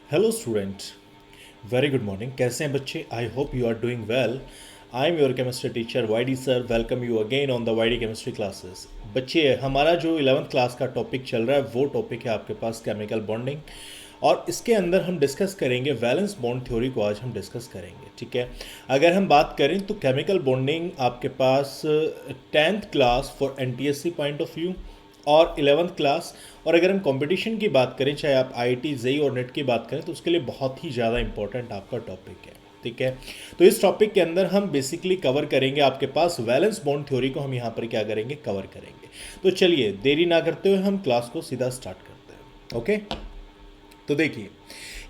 Hello student, very good morning. कैसे हैं बच्चे? I hope you are doing well. I am your chemistry teacher Y D sir. Welcome you again on the Y D chemistry classes. बच्चे, हमारा जो 11th class का topic चल रहा है वो टॉपिक है आपके पास केमिकल बॉन्डिंग, और इसके अंदर हम डिस्कस करेंगे वैलेंस बॉन्ड थ्योरी को। आज हम डिस्कस करेंगे, ठीक है। अगर हम बात करें तो केमिकल बॉन्डिंग आपके पास 10th class for NTSC point of view और 11th क्लास, और अगर हम कंपटीशन की बात करें, चाहे आप आईआईटी जेई और नेट की बात करें, तो उसके लिए बहुत ही ज़्यादा इंपॉर्टेंट आपका टॉपिक है, ठीक है। तो इस टॉपिक के अंदर हम बेसिकली कवर करेंगे आपके पास वैलेंस बॉन्ड थ्योरी को। हम यहाँ पर क्या करेंगे, कवर करेंगे। तो चलिए देरी ना करते हुए हम क्लास को सीधा स्टार्ट करते हैं। ओके, तो देखिए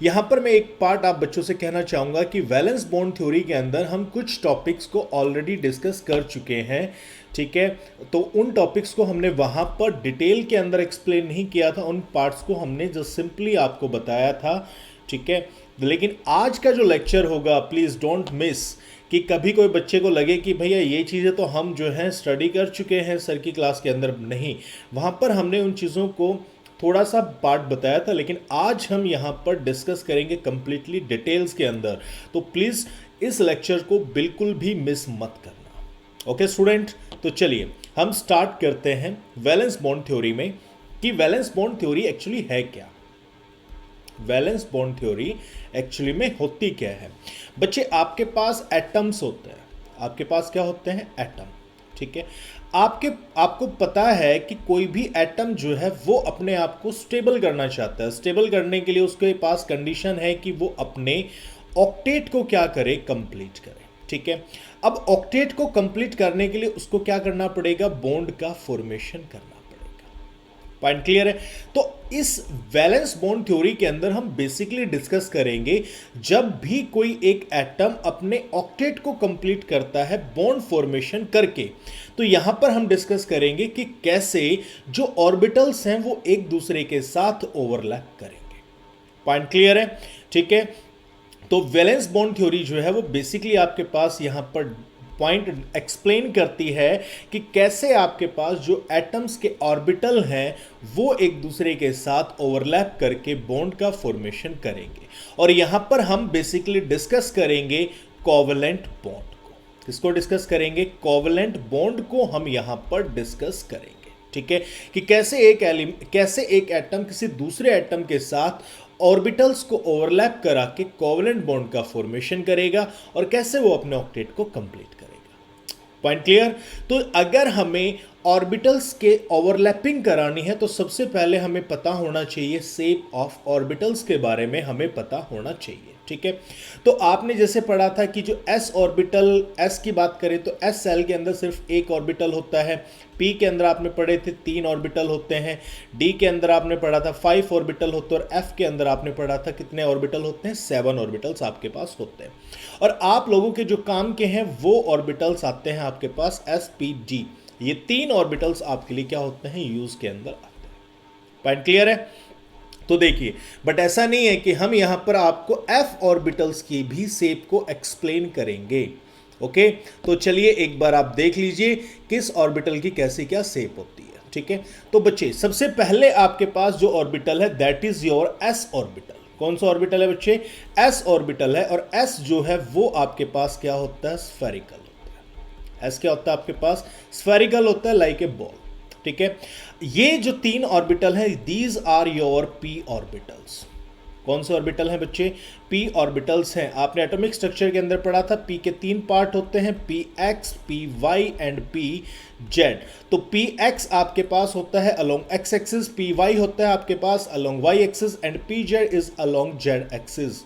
यहाँ पर मैं एक पार्ट आप बच्चों से कहना चाहूँगा कि वैलेंस बॉन्ड थ्योरी के अंदर हम कुछ टॉपिक्स को ऑलरेडी डिस्कस कर चुके हैं, ठीक है। तो उन टॉपिक्स को हमने वहाँ पर डिटेल के अंदर एक्सप्लेन नहीं किया था, उन पार्ट्स को हमने जस्ट सिंपली आपको बताया था, ठीक है। लेकिन आज का जो लेक्चर होगा, प्लीज़ डोंट मिस, कि कभी कोई बच्चे को लगे कि भैया ये चीज़ें तो हम जो है स्टडी कर चुके हैं सर की क्लास के अंदर। नहीं, वहाँ पर हमने उन चीज़ों को थोड़ा सा पार्ट बताया था, लेकिन आज हम यहाँ पर डिस्कस करेंगे कंप्लीटली डिटेल्स के अंदर। तो प्लीज़ इस लेक्चर को बिल्कुल भी मिस मत करना। ओके स्टूडेंट, तो चलिए हम स्टार्ट करते हैं वैलेंस बॉन्ड थ्योरी में कि वैलेंस बॉन्ड थ्योरी एक्चुअली है क्या। वैलेंस बॉन्ड थ्योरी एक्चुअली में होती क्या है। बच्चे, आपके पास एटम्स होते हैं। आपके पास क्या होते हैं? एटम, ठीक है। आपको पता है कि कोई भी एटम जो है वो अपने आप को स्टेबल करना चाहता है। स्टेबल करने के लिए उसके पास कंडीशन है कि वो अपने ऑक्टेट को क्या करे, कंप्लीट करे, ठीक है। अब ऑक्टेट को कंप्लीट करने के लिए उसको क्या करना पड़ेगा? बॉन्ड का फॉर्मेशन करना पड़ेगा। पॉइंट क्लियर है? तो इस वैलेंस बॉन्ड थ्योरी के अंदर हम बेसिकली डिस्कस करेंगे जब भी कोई एक एटम अपने ऑक्टेट को कंप्लीट करता है बॉन्ड फॉर्मेशन करके, तो यहां पर हम डिस्कस करेंगे कि कैसे जो ऑर्बिटल्स हैं वो एक दूसरे के साथ ओवरलैप करेंगे। पॉइंट क्लियर है? ठीक है। तो वैलेंस बॉन्ड थ्योरी जो है वो बेसिकली आपके पास यहां पर पॉइंट एक्सप्लेन करती है कि कैसे आपके पास जो एटम्स के ऑर्बिटल हैं वो एक दूसरे के साथ ओवरलैप करके बॉन्ड का फॉर्मेशन करेंगे। और यहां पर हम बेसिकली डिस्कस करेंगे कोवलेंट बॉन्ड को। किसको डिस्कस करेंगे? कोवलेंट बॉन्ड को हम यहां पर डिस्कस करेंगे, ठीक है। कि कैसे एक एटम किसी दूसरे एटम के साथ ऑर्बिटल्स को ओवरलैप करा के कोवलेंट बॉन्ड का फॉर्मेशन करेगा और कैसे वो अपने ऑक्टेट को कंप्लीट करेगा। Point clear? तो अगर हमें ऑर्बिटल्स के ओवरलैपिंग करानी है तो सबसे पहले हमें पता होना चाहिए शेप ऑफ ऑर्बिटल्स के बारे में हमें पता होना चाहिए, ठीक है। तो आपने जैसे पढ़ा था कि जो एस ऑर्बिटल, एस की बात करें तो एस सेल के अंदर सिर्फ एक ऑर्बिटल होता है। पी के अंदर आपने पढ़े थे 3 ऑर्बिटल होते हैं। डी के अंदर आपने पढ़ा था 5 ऑर्बिटल होते हैं। और एफ के अंदर आपने पढ़ा था कितने ऑर्बिटल होते हैं? 7 ऑर्बिटल्स आपके पास होते हैं। और आप लोगों के जो काम के हैं वो ऑर्बिटल्स आते हैं आपके पास एस पी डी। ये 3 ऑर्बिटल्स आपके लिए क्या होते हैं? यूज के अंदर आते हैं। पॉइंट क्लियर है? तो देखिए, बट ऐसा नहीं है कि हम यहां पर आपको एफ ऑर्बिटल्स की भी शेप को एक्सप्लेन करेंगे। ओके, तो चलिए एक बार आप देख लीजिए किस ऑर्बिटल की कैसी क्या शेप होती है, ठीक है। तो बच्चे, सबसे पहले आपके पास जो ऑर्बिटल है that is your S orbital. कौन सा ऑर्बिटल है बच्चे? एस ऑर्बिटल है। और एस जो है वो आपके पास क्या होता है? स्फेरिकल होता है। एस क्या होता है आपके पास? स्फेरिकल होता है, लाइक ए बॉल, ठीक है। ये जो 3 ऑर्बिटल हैं, these are your P orbitals. कौन से ऑर्बिटल हैं बच्चे? पी ऑर्बिटल्स हैं। आपने एटॉमिक स्ट्रक्चर के अंदर पढ़ा था पी के 3 पार्ट होते हैं, P X, P Y and P Z. तो पी एक्स आपके पास होता है along X axis, P Y होता है आपके पास along Y axis and P Z is along Z axis.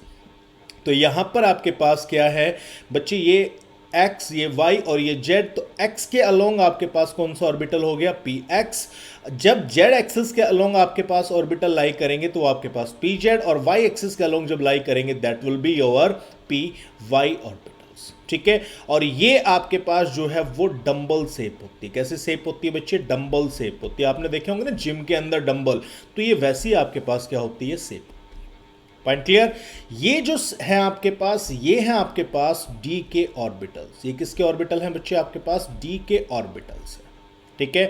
तो यहां पर आपके पास क्या है बच्चे? ये एक्स, ये वाई और ये जेड। तो एक्स के अलोंग आपके पास कौन सा ऑर्बिटल हो गया? P X. जब जेड एक्सिस के अलोंग आपके पास ऑर्बिटल लाई करेंगे तो आपके पास पी जेड, और वाई एक्सिस के अलोंग जब लाई करेंगे that will be your P Y orbitals, ठीक है। और ये आपके पास जो है वो डंबल शेप होती है। कैसे शेप होती है बच्चे? डंबल शेप होती है। आपने देखे होंगे ना जिम के अंदर डंबल, तो ये वैसी आपके पास क्या होती है? शेप। Point clear? ये जो है आपके पास, ये है आपके पास डी के ऑर्बिटल्स। ये किसके ऑर्बिटल हैं बच्चे? आपके पास डी के ऑर्बिटल्स है, ठीक है।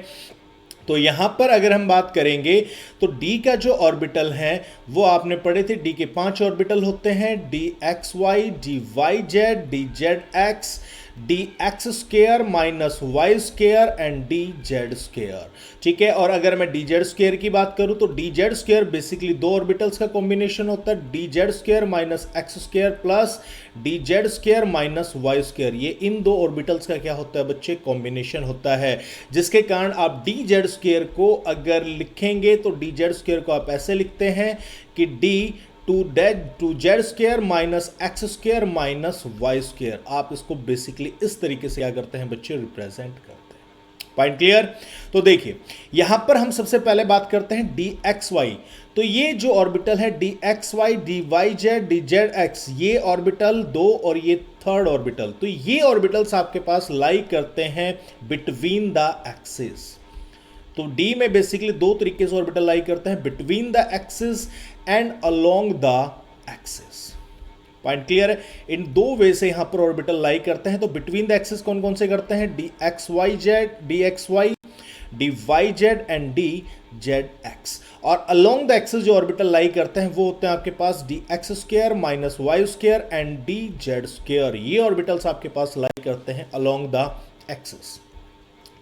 तो यहां पर अगर हम बात करेंगे तो डी का जो ऑर्बिटल है वो आपने पढ़े थे, डी के 5 ऑर्बिटल होते हैं, D X Y, D Y Z, D Z X, D X square minus Y square and D Z square. ठीक है, और अगर मैं डी जेड स्क्वेयर की बात करूं तो डी जेड स्क्वेयर बेसिकली दो ऑर्बिटल्स का कॉम्बिनेशन होता है, D Z square minus X square plus D Z square minus Y square. ये इन दो ऑर्बिटल्स का क्या होता है बच्चे, कॉम्बिनेशन होता है, जिसके कारण आप डी जेड स्क्वेयर को अगर लिखेंगे तो डी जेड स्क्वेयर को आप ऐसे लिखते हैं कि D two Z square minus X square minus Y square. आप इसको बेसिकली इस तरीके से क्या करते हैं बच्चे, रिप्रेजेंट करते हैं। Point clear? तो देखिए यहां पर हम सबसे पहले बात करते हैं डी एक्स वाई। तो ये जो ऑर्बिटल है D X Y, D Y Z, D Z X, ये ऑर्बिटल दो और ये थर्ड ऑर्बिटल, तो ये ऑर्बिटल्स आपके पास लाई करते हैं बिटवीन द एक्सिस। तो डी में बेसिकली दो तरीके से ऑर्बिटल लाई करते हैं, between the axis and along the axis. Point clear है? इन दो वे से यहां पर ऑर्बिटल लाई करते हैं। तो बिटवीन द एक्सिस कौन कौन से करते हैं, D X Y Z, D X Y, D Y Z and D Z X. और अलोंग द एक्सिस जो ऑर्बिटल लाई करते हैं वो होते हैं आपके पास D X square minus Y square and D Z square. ये ऑर्बिटल्स आपके पास लाई करते हैं अलोंग द एक्सिस।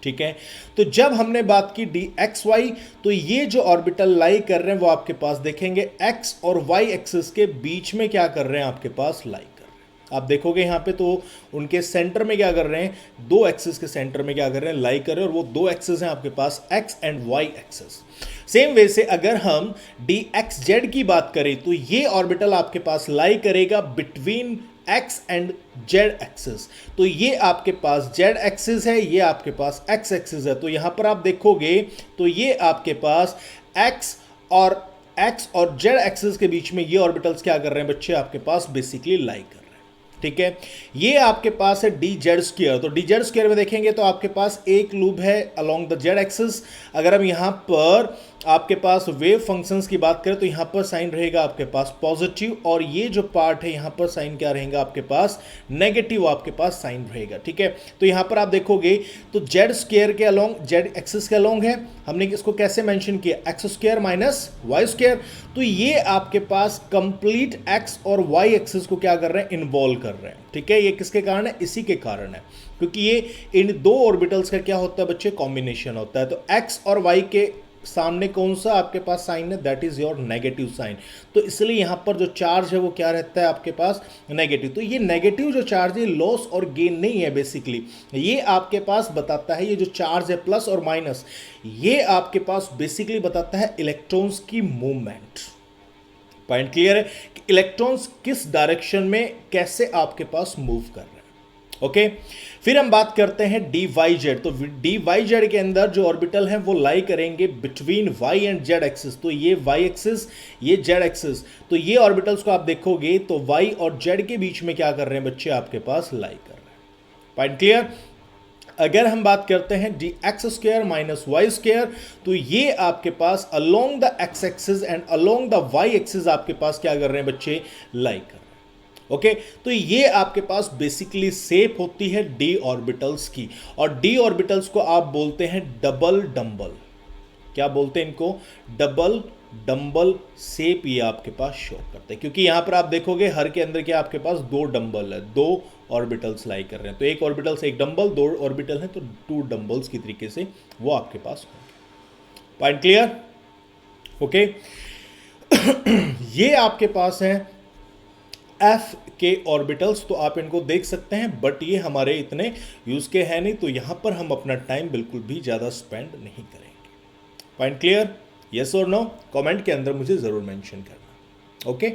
ठीक है, तो जब हमने बात की डी एक्स वाई, तो ये जो ऑर्बिटल लाई कर रहे हैं वो आपके पास देखेंगे एक्स और वाई एक्सिस के बीच में क्या कर रहे हैं, आपके पास लाई कर रहे हैं। आप देखोगे यहां पे तो उनके सेंटर में क्या कर रहे हैं, दो एक्सिस के सेंटर में क्या कर रहे हैं, लाई कर रहे हैं, और वो दो एक्सिस हैं आपके पास X and Y axis. Same way से अगर हम डी एक्स जेड की बात करें तो ये ऑर्बिटल आपके पास लाई करेगा between x and Z axis. तो ये आपके पास जेड एक्सिस है, ये आपके पास एक्स एक्सिस है। तो यहां पर आप देखोगे तो ये आपके पास एक्स और जेड एक्सिस के बीच में ये ऑर्बिटल्स क्या कर रहे हैं बच्चे, आपके पास बेसिकली लाई कर रहे हैं। ठीक है, ये आपके पास है डी जेड स्क्वायर। तो डी जेड स्क्वायर में देखेंगे तो आपके पास एक लूप है अलोंग द जेड एक्सिस। अगर हम यहां पर आपके पास वेव फंक्शंस की बात करें तो यहां पर साइन रहेगा आपके पास पॉजिटिव, और ये जो पार्ट है यहां पर साइन क्या रहेगा आपके पास, नेगेटिव आपके पास साइन रहेगा। ठीक है, तो यहां पर आप देखोगे तो जेड स्क्वायर के अलोंग, जेड एक्सिस के अलोंग है, हमने इसको कैसे मेंशन किया, X square minus Y square. तो ये आपके पास कंप्लीट एक्स और वाई एक्सिस को क्या कर रहे हैं, इन्वॉल्व कर रहे हैं। ठीक है, ये किसके कारण है, इसी के कारण है, क्योंकि ये इन दो ऑर्बिटल्स का क्या होता है बच्चे, कॉम्बिनेशन होता है। तो एक्स और वाई के सामने कौन सा आपके पास साइन है, that is your negative sign. तो इसलिए यहां पर जो चार्ज है वो क्या रहता है आपके पास, नेगेटिव। तो ये नेगेटिव जो चार्ज है लॉस और गेन नहीं है, बेसिकली ये आपके पास बताता है, ये जो चार्ज है प्लस और माइनस, ये आपके पास बेसिकली बताता है इलेक्ट्रॉन्स की मूवमेंट। पॉइंट क्लियर है कि इलेक्ट्रॉन्स किस डायरेक्शन में कैसे आपके पास मूव कर रहे हैं। ओके, फिर हम बात करते हैं डी वाई जेड। तो डी वाई जेड के अंदर जो ऑर्बिटल हैं वो लाई करेंगे between Y and Z axis. तो ये वाई एक्सिस, ये जेड एक्सिस, तो ये ऑर्बिटल्स को आप देखोगे तो वाई और जेड के बीच में क्या कर रहे हैं बच्चे, आपके पास लाई कर रहे हैं। Point clear? अगर हम बात करते हैं D X square minus Y square, तो ये आपके पास along the X axis and along the Y axis आपके पास क्या कर रहे हैं बच्चे, लाई कर रहे हैं। ओके, तो ये आपके पास बेसिकली शेप होती है डी ऑर्बिटल्स की, और डी ऑर्बिटल्स को आप बोलते हैं डबल डंबल। क्या बोलते हैं इनको, डबल डंबल शेप ये आपके पास शो करते हैं, क्योंकि यहां पर आप देखोगे हर के अंदर क्या आपके पास दो डंबल है, दो ऑर्बिटल्स लाई कर रहे हैं। तो एक ऑर्बिटल से एक डंबल, दो ऑर्बिटल है तो टू डंबल्स की तरीके से वो आपके पास होंगे। Point clear? ओके, ये आपके पास है एफ के ऑर्बिटल्स। तो आप इनको देख सकते हैं, बट ये हमारे इतने यूज के हैं नहीं, तो यहां पर हम अपना टाइम बिल्कुल भी ज्यादा स्पेंड नहीं करेंगे। Point clear? यस और नो? कमेंट के अंदर मुझे जरूर मेंशन करना। ओके,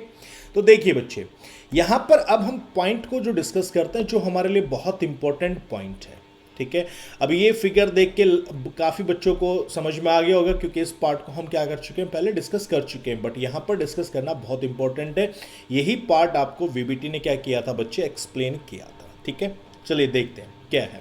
तो देखिए बच्चे, यहां पर अब हम पॉइंट को जो डिस्कस करते हैं, जो हमारे लिए बहुत इंपॉर्टेंट पॉइंट है। ठीक है, अब ये फिगर देख के काफ़ी बच्चों को समझ में आ गया होगा, क्योंकि इस पार्ट को हम क्या कर चुके हैं, पहले डिस्कस कर चुके हैं, बट यहाँ पर डिस्कस करना बहुत इंपॉर्टेंट है। यही पार्ट आपको वीबीटी ने क्या किया था बच्चे, एक्सप्लेन किया था। ठीक है, चलिए देखते हैं क्या है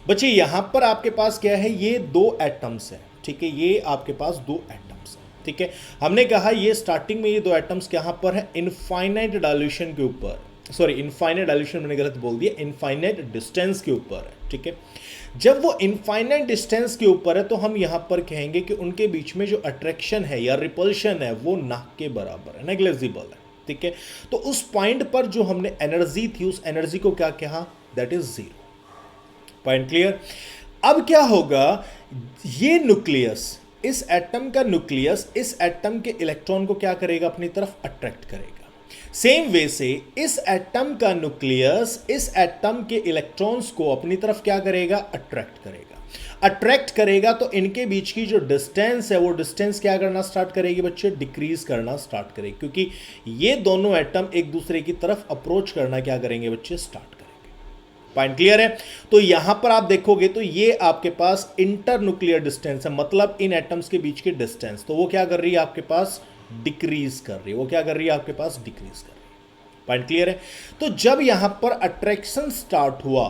बच्चे। यहाँ पर आपके पास क्या है, ये दो एटम्स हैं। ठीक है, ये आपके पास दो एटम्स हैं। ठीक है, हमने कहा ये स्टार्टिंग में ये दो एटम्स यहाँ पर है इनफाइनाइट डायल्यूशन के ऊपर, सॉरी इनफाइनाइट डायल्यूशन मैंने गलत बोल दिया, इनफाइनाइट डिस्टेंस के ऊपर है। ठीक है, जब वो इनफाइनाइट डिस्टेंस के ऊपर है तो हम यहां पर कहेंगे कि उनके बीच में जो अट्रैक्शन है या रिपल्शन है वो ना के बराबर है, नेग्लिजिबल है। ठीक है, तो उस पॉइंट पर जो हमने एनर्जी थी उस एनर्जी को क्या कहा, that is zero. Point clear. अब क्या होगा, ये न्यूक्लियस, इस एटम का न्यूक्लियस इस एटम के इलेक्ट्रॉन को क्या करेगा, अपनी तरफ अट्रैक्ट करेगा। सेम वे से इस एटम का न्यूक्लियस इस एटम के इलेक्ट्रॉन्स को अपनी तरफ क्या करेगा, अट्रैक्ट करेगा। अट्रैक्ट करेगा तो इनके बीच की जो डिस्टेंस है वो डिस्टेंस क्या करना स्टार्ट करेगी बच्चे, डिक्रीज करना स्टार्ट करेगी, क्योंकि ये दोनों एटम एक दूसरे की तरफ अप्रोच करना क्या करेंगे बच्चे, स्टार्ट करेंगे। पॉइंट क्लियर है। तो यहां पर आप देखोगे तो ये आपके पास इंटर न्यूक्लियर डिस्टेंस है, मतलब इन एटम्स के बीच की डिस्टेंस, तो वो क्या कर रही है आपके पास, डिक्रीज कर रही है। वो क्या कर रही है आपके पास, डिक्रीज कर रही है। पॉइंट क्लियर है। तो जब यहां पर अट्रैक्शन स्टार्ट हुआ,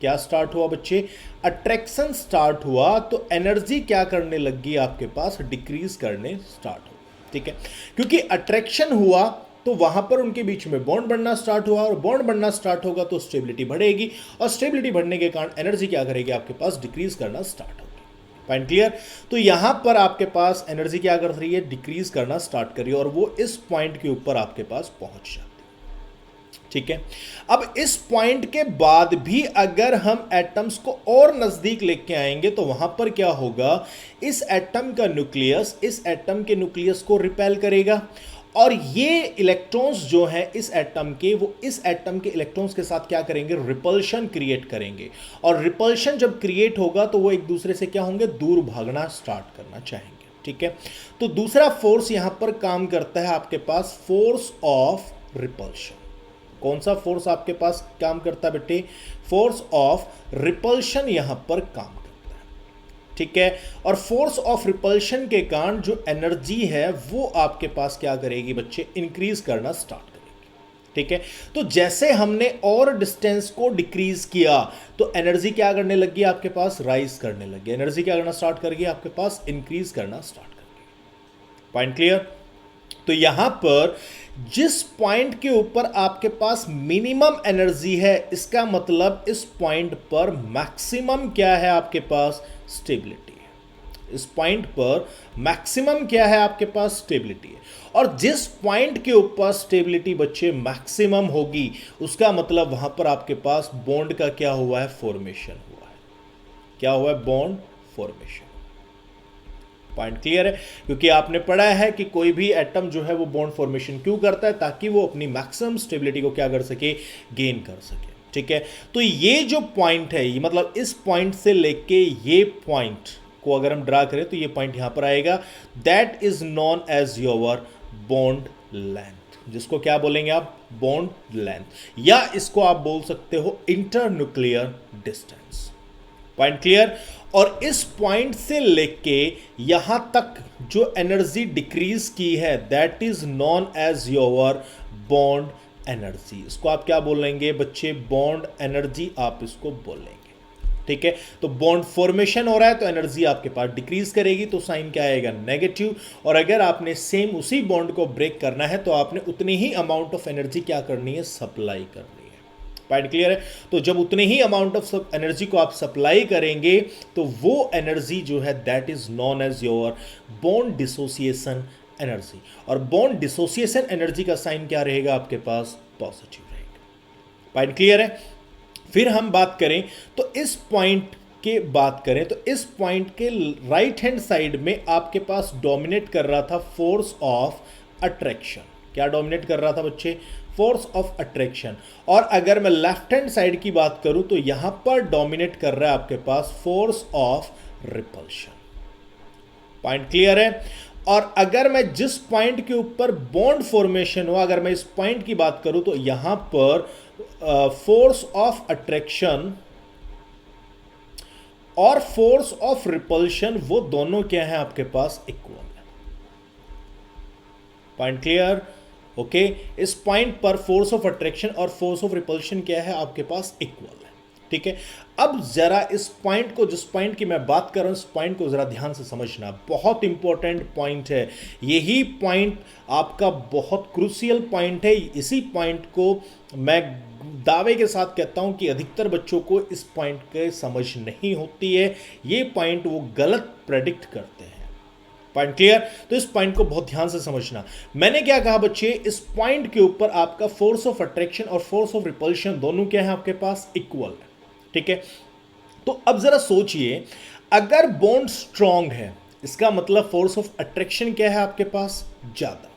क्या स्टार्ट हुआ बच्चे, अट्रैक्शन स्टार्ट हुआ तो एनर्जी क्या करने लगी आपके पास, डिक्रीज करने स्टार्ट हो। ठीक है, क्योंकि अट्रैक्शन हुआ तो वहां पर उनके बीच में बॉन्ड बनना स्टार्ट हुआ, और बॉन्ड बनना स्टार्ट होगा तो स्टेबिलिटी बढ़ेगी, और स्टेबिलिटी बढ़ने के कारण एनर्जी क्या करेगी आपके पास, डिक्रीज करना स्टार्ट होगी। Point clear. तो यहां पर आपके पास एनर्जी क्या कर रही है, डिक्रीज करना स्टार्ट कर रही है, और वो इस पॉइंट के ऊपर आपके पास पहुंच जाती है। ठीक है, अब इस पॉइंट के बाद भी अगर हम एटम्स को और नजदीक लेके आएंगे तो वहां पर क्या होगा, इस एटम का न्यूक्लियस इस एटम के न्यूक्लियस को रिपेल करेगा, और ये इलेक्ट्रॉन्स जो है इस एटम के, वो इस एटम के इलेक्ट्रॉन्स के साथ क्या करेंगे, रिपल्शन क्रिएट करेंगे, और रिपल्शन जब क्रिएट होगा तो वो एक दूसरे से क्या होंगे, दूर भागना स्टार्ट करना चाहेंगे। ठीक है, तो दूसरा फोर्स यहां पर काम करता है आपके पास, फोर्स ऑफ रिपल्शन। कौन सा फोर्स आपके पास काम करता है बेटे, फोर्स ऑफ रिपल्शन यहां पर काम करता है। ठीक है, और फोर्स ऑफ रिपल्शन के कारण जो एनर्जी है वो आपके पास क्या करेगी बच्चे, इंक्रीज करना स्टार्ट करेगी। ठीक है, तो जैसे हमने और डिस्टेंस को डिक्रीज किया तो एनर्जी क्या करने लगी आपके पास, राइज करने लगी। एनर्जी क्या करना स्टार्ट करेगी आपके पास, इंक्रीज करना स्टार्ट करेगी। Point clear. तो यहां पर जिस पॉइंट के ऊपर आपके पास मिनिमम एनर्जी है, इसका मतलब इस पॉइंट पर मैक्सिमम क्या है आपके पास, स्टेबिलिटी है। इस पॉइंट पर मैक्सिमम क्या है आपके पास, स्टेबिलिटी है। और जिस पॉइंट के ऊपर स्टेबिलिटी बच्चे मैक्सिमम होगी, उसका मतलब वहां पर आपके पास बॉन्ड का क्या हुआ है, फॉर्मेशन हुआ है। क्या हुआ है, बॉन्ड फॉर्मेशन। पॉइंट क्लियर है, क्योंकि आपने पढ़ा है कि कोई भी एटम जो है वो बॉन्ड फॉर्मेशन क्यों करता है, ताकि वो अपनी मैक्सिमम स्टेबिलिटी को क्या कर सके, गेन कर सके। ठीक है, तो ये जो पॉइंट है, ये मतलब इस पॉइंट से लेके ये पॉइंट को अगर हम ड्रा करें तो ये पॉइंट यहां पर आएगा, that is known as your bond length, जिसको क्या बोलेंगे आप, बॉन्ड लेंथ, या इसको आप बोल सकते हो inter nuclear distance. Point clear. और इस पॉइंट से लेके यहां तक जो एनर्जी डिक्रीज की है, that is known as your bond energy. इसको आप क्या बोलेंगे बच्चे, बॉन्ड एनर्जी आप इसको बोलेंगे। ठीक है, तो बॉन्ड फॉर्मेशन हो रहा है तो एनर्जी आपके पास डिक्रीज करेगी, तो साइन क्या आएगा, नेगेटिव। और अगर आपने सेम उसी बॉन्ड को ब्रेक करना है तो आपने उतनी ही अमाउंट ऑफ एनर्जी क्या करनी है, सप्लाई करनी है। पॉइंट क्लियर है। तो जब उतने ही अमाउंट ऑफ एनर्जी को आप सप्लाई करेंगे तो वो एनर्जी जो है that is known as your bond dissociation energy. और बॉन्ड डिसोसिएशन एनर्जी का साइन क्या रहेगा आपके पास, पॉजिटिव रहेगा। पॉइंट क्लियर है। फिर हम बात करें तो इस पॉइंट के बात करें तो इस पॉइंट के राइट हैंड साइड में आपके पास डोमिनेट कर रहा था फोर्स ऑफ अट्रैक्शन। क्या डोमिनेट कर रहा था बच्चे, फोर्स ऑफ अट्रैक्शन। और अगर मैं लेफ्ट हैंड साइड की बात करूं तो यहां पर डोमिनेट कर रहा है आपके पास force of repulsion. Point clear है। और अगर मैं जिस पॉइंट के ऊपर बॉन्ड फॉर्मेशन हुआ, अगर मैं इस पॉइंट की बात करूं तो यहां पर फोर्स ऑफ अट्रैक्शन और फोर्स ऑफ रिपल्शन वो दोनों क्या है आपके पास, इक्वल है। Point clear. ओके, इस पॉइंट पर फोर्स ऑफ अट्रैक्शन और फोर्स ऑफ रिपल्शन क्या है आपके पास, इक्वल है। ठीक है, अब जरा इस पॉइंट को, जिस पॉइंट की मैं बात कर रहा हूं, इस पॉइंट को जरा ध्यान से समझना, बहुत इंपॉर्टेंट पॉइंट है। यही पॉइंट आपका बहुत क्रूशियल पॉइंट है। इसी पॉइंट को मैं दावे के साथ कहता हूं कि अधिकतर बच्चों को इस पॉइंट की समझ नहीं होती है, ये पॉइंट वो गलत प्रेडिक्ट करते हैं। Point clear? तो इस पॉइंट को बहुत ध्यान से समझना। मैंने क्या कहा बच्चे, इस पॉइंट के ऊपर आपका फोर्स ऑफ अट्रैक्शन और फोर्स ऑफ रिपल्शन दोनों क्या है आपके पास, इक्वल है। ठीक है, तो अब जरा सोचिए, अगर बॉन्ड स्ट्रांग है इसका मतलब फोर्स ऑफ अट्रैक्शन क्या है आपके पास, ज्यादा।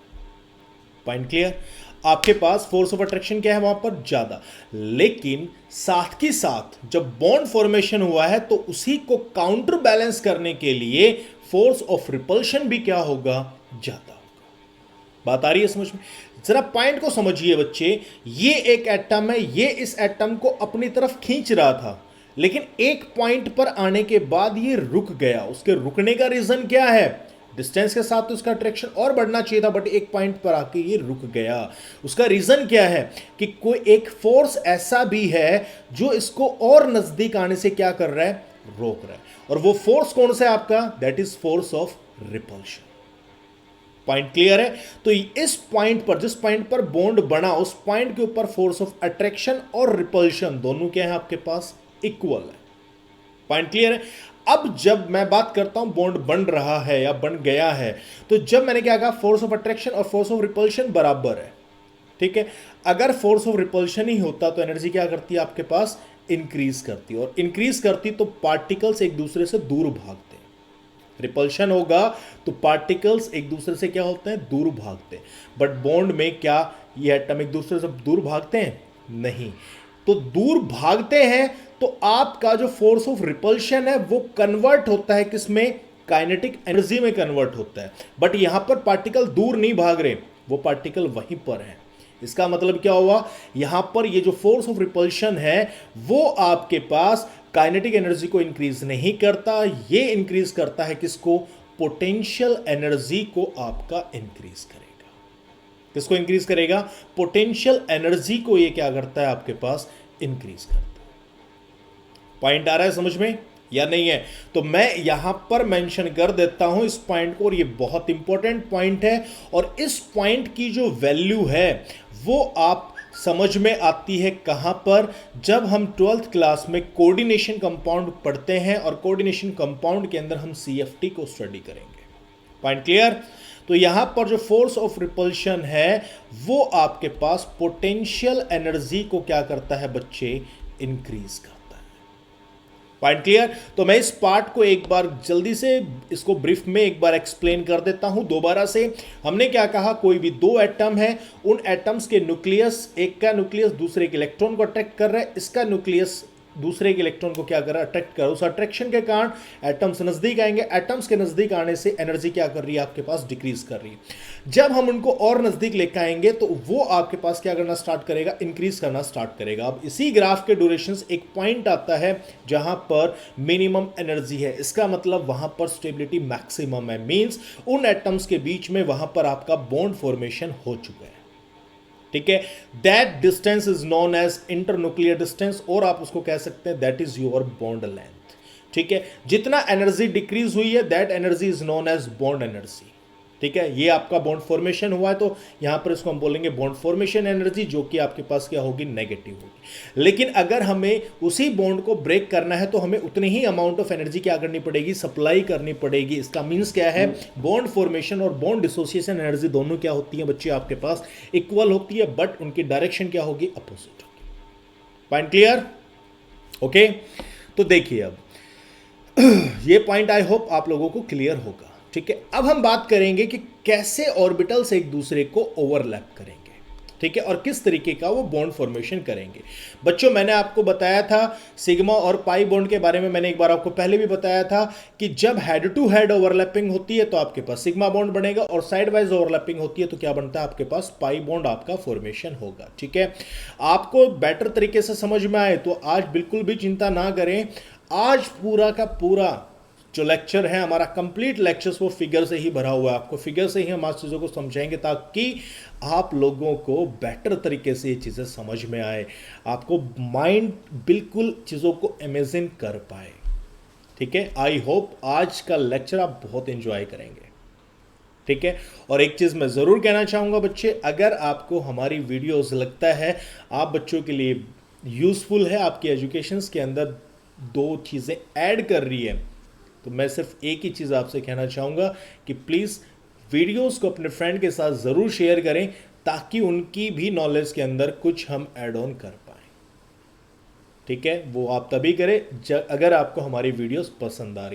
Point clear? आपके पास फोर्स ऑफ अट्रैक्शन क्या है वहां पर, ज्यादा। लेकिन साथ के साथ जब बॉन्ड फॉर्मेशन हुआ है तो उसी को काउंटर बैलेंस करने के लिए फोर्स ऑफ रिपल्शन भी क्या होगा, ज्यादा होगा। बात आ रही है समझ में? जरा पॉइंट को समझिए बच्चे, ये एक एटम है, ये इस एटम को अपनी तरफ खींच रहा था, लेकिन एक पॉइंट पर आने के बाद ये रुक गया। उसके रुकने का रीजन क्या है, डिस्टेंस के साथ तो उसका अट्रैक्शन और बढ़ना चाहिए था, बट एक पॉइंट पर आके ये रुक गया। उसका रीजन क्या है कि कोई एक फोर्स ऐसा भी है जो इसको और नजदीक आने से क्या कर रहा है, रोक रहा है। और वो फोर्स कौन सा है आपका, that is force of repulsion. Point clear है? तो इस पॉइंट पर, जिस पॉइंट पर बॉन्ड बना, उस पॉइंट के ऊपर फोर्स ऑफ अट्रैक्शन और रिपल्शन दोनों क्या है आपके पास, इक्वल है। पॉइंट क्लियर है? अब जब मैं बात करता हूं बॉन्ड बन रहा है या बन गया है, तो जब मैंने क्या कहा, फोर्स ऑफ अट्रैक्शन और फोर्स ऑफ रिपल्शन बराबर है। ठीक है, अगर फोर्स ऑफ रिपल्शन ही होता तो एनर्जी क्या करती है आपके पास, इंक्रीज करती, और इंक्रीज करती तो पार्टिकल्स एक दूसरे से दूर भागते। रिपल्शन होगा तो पार्टिकल्स एक दूसरे से क्या होते हैं, दूर भागते। बट बॉन्ड में क्या ये एटम एक दूसरे से दूर भागते हैं, नहीं। तो दूर भागते हैं तो आपका जो फोर्स ऑफ रिपल्शन है वो कन्वर्ट होता है किसमें, काइनेटिक एनर्जी में कन्वर्ट होता है। बट यहां पर पार्टिकल दूर नहीं भाग रहे, वो पार्टिकल वहीं पर है। इसका मतलब क्या हुआ, यहां पर ये जो फोर्स ऑफ रिपल्शन है वो आपके पास काइनेटिक एनर्जी को इंक्रीज नहीं करता, ये इंक्रीज करता है किसको, पोटेंशियल एनर्जी को आपका इंक्रीज करेगा। किसको इंक्रीज करेगा, पोटेंशियल एनर्जी को ये क्या करता है आपके पास, इंक्रीज करता है। पॉइंट आ रहा है समझ में या नहीं है? तो मैं यहां पर मेंशन कर देता हूं इस पॉइंट को, और ये बहुत इंपॉर्टेंट पॉइंट है। और इस पॉइंट की जो वैल्यू है वो आप समझ में आती है कहां पर, जब हम 12th क्लास में कोऑर्डिनेशन कंपाउंड पढ़ते हैं, और कोऑर्डिनेशन कंपाउंड के अंदर हम CFT को स्टडी करेंगे। Point clear? तो यहां पर जो फोर्स ऑफ रिपल्शन है वो आपके पास पोटेंशियल एनर्जी को क्या करता है बच्चे, इंक्रीज करता है। Point clear? तो मैं इस पार्ट को एक बार जल्दी से इसको ब्रीफ में एक बार एक्सप्लेन कर देता हूं दोबारा से। हमने क्या कहा, कोई भी दो एटम है, उन एटम्स के न्यूक्लियस, एक का न्यूक्लियस दूसरे के इलेक्ट्रॉन को अट्रैक्ट कर रहा है, इसका न्यूक्लियस दूसरे के इलेक्ट्रॉन को क्या कर रहा है, अट्रैक्ट कर रहा है। उस अट्रैक्शन के कारण एटम्स नजदीक आएंगे, एटम्स के नजदीक आने से एनर्जी क्या कर रही है आपके पास, डिक्रीज कर रही है। जब हम उनको और नजदीक लेकर आएंगे तो वो आपके पास क्या करना स्टार्ट करेगा, इंक्रीज करना स्टार्ट करेगा। अब इसी ग्राफ के ड्यूरेशन एक पॉइंट आता है जहां पर मिनिमम एनर्जी है, इसका मतलब वहां पर स्टेबिलिटी मैक्सिमम है, मींस उन एटम्स के बीच में वहां पर आपका बॉन्ड फॉर्मेशन हो चुका है। ठीक है, that distance is known as internuclear distance, और आप उसको कह सकते हैं that is your bond length. ठीक है, जितना एनर्जी डिक्रीज हुई है that energy is known as bond energy. ठीक है, ये आपका बॉन्ड फॉर्मेशन हुआ है तो यहां पर इसको हम बोलेंगे बॉन्ड फॉर्मेशन एनर्जी, जो कि आपके पास क्या होगी, नेगेटिव होगी। लेकिन अगर हमें उसी बॉन्ड को ब्रेक करना है तो हमें उतनी ही अमाउंट ऑफ एनर्जी क्या करनी पड़ेगी, सप्लाई करनी पड़ेगी। इसका मीन्स क्या है, बॉन्ड फॉर्मेशन और बॉन्ड डिसोसिएशन एनर्जी दोनों क्या होती है बच्चे आपके पास, इक्वल होती है, बट उनकी डायरेक्शन क्या होगी, अपोजिट होगी। Point clear? ओके, तो देखिए अब ये पॉइंट आई होप आप लोगों को क्लियर होगा। ठीक है, अब हम बात करेंगे कि कैसे ऑर्बिटल्स एक दूसरे को ओवरलैप करेंगे। ठीक है, और किस तरीके का वो बॉन्ड फॉर्मेशन करेंगे। बच्चों मैंने आपको बताया था सिग्मा और पाई बॉन्ड के बारे में, मैंने एक बार आपको पहले भी बताया था कि जब हेड टू हेड ओवरलैपिंग होती है तो आपके पास सिग्मा बॉन्ड बनेगा, और साइड वाइज ओवरलैपिंग होती है तो क्या बनता है आपके पास, पाई बॉन्ड आपका फॉर्मेशन होगा। ठीक है, आपको बेटर तरीके से समझ में आए तो आज बिल्कुल भी चिंता ना करें, आज पूरा का पूरा जो लेक्चर है हमारा कंप्लीट लेक्चर्स वो फिगर से ही भरा हुआ है। आपको फिगर से ही हम आज चीज़ों को समझाएंगे ताकि आप लोगों को बेटर तरीके से ये चीज़ें समझ में आए, आपको माइंड बिल्कुल चीज़ों को इमेजिन कर पाए। ठीक है, आई होप आज का लेक्चर आप बहुत एंजॉय करेंगे। ठीक है, और एक चीज़ मैं ज़रूर कहना चाहूँगा बच्चे, अगर आपको हमारी वीडियोस लगता है आप बच्चों के लिए यूज़फुल है, आपकी एजुकेशंस के अंदर दो चीज़ें ऐड कर रही है, तो मैं सिर्फ एक ही चीज़ आपसे कहना चाहूँगा कि प्लीज़ वीडियोस को अपने फ्रेंड के साथ ज़रूर शेयर करें ताकि उनकी भी नॉलेज के अंदर कुछ हम ऐड ऑन कर पाएँ। ठीक है, वो आप तभी करें अगर आपको हमारी वीडियोस पसंद आ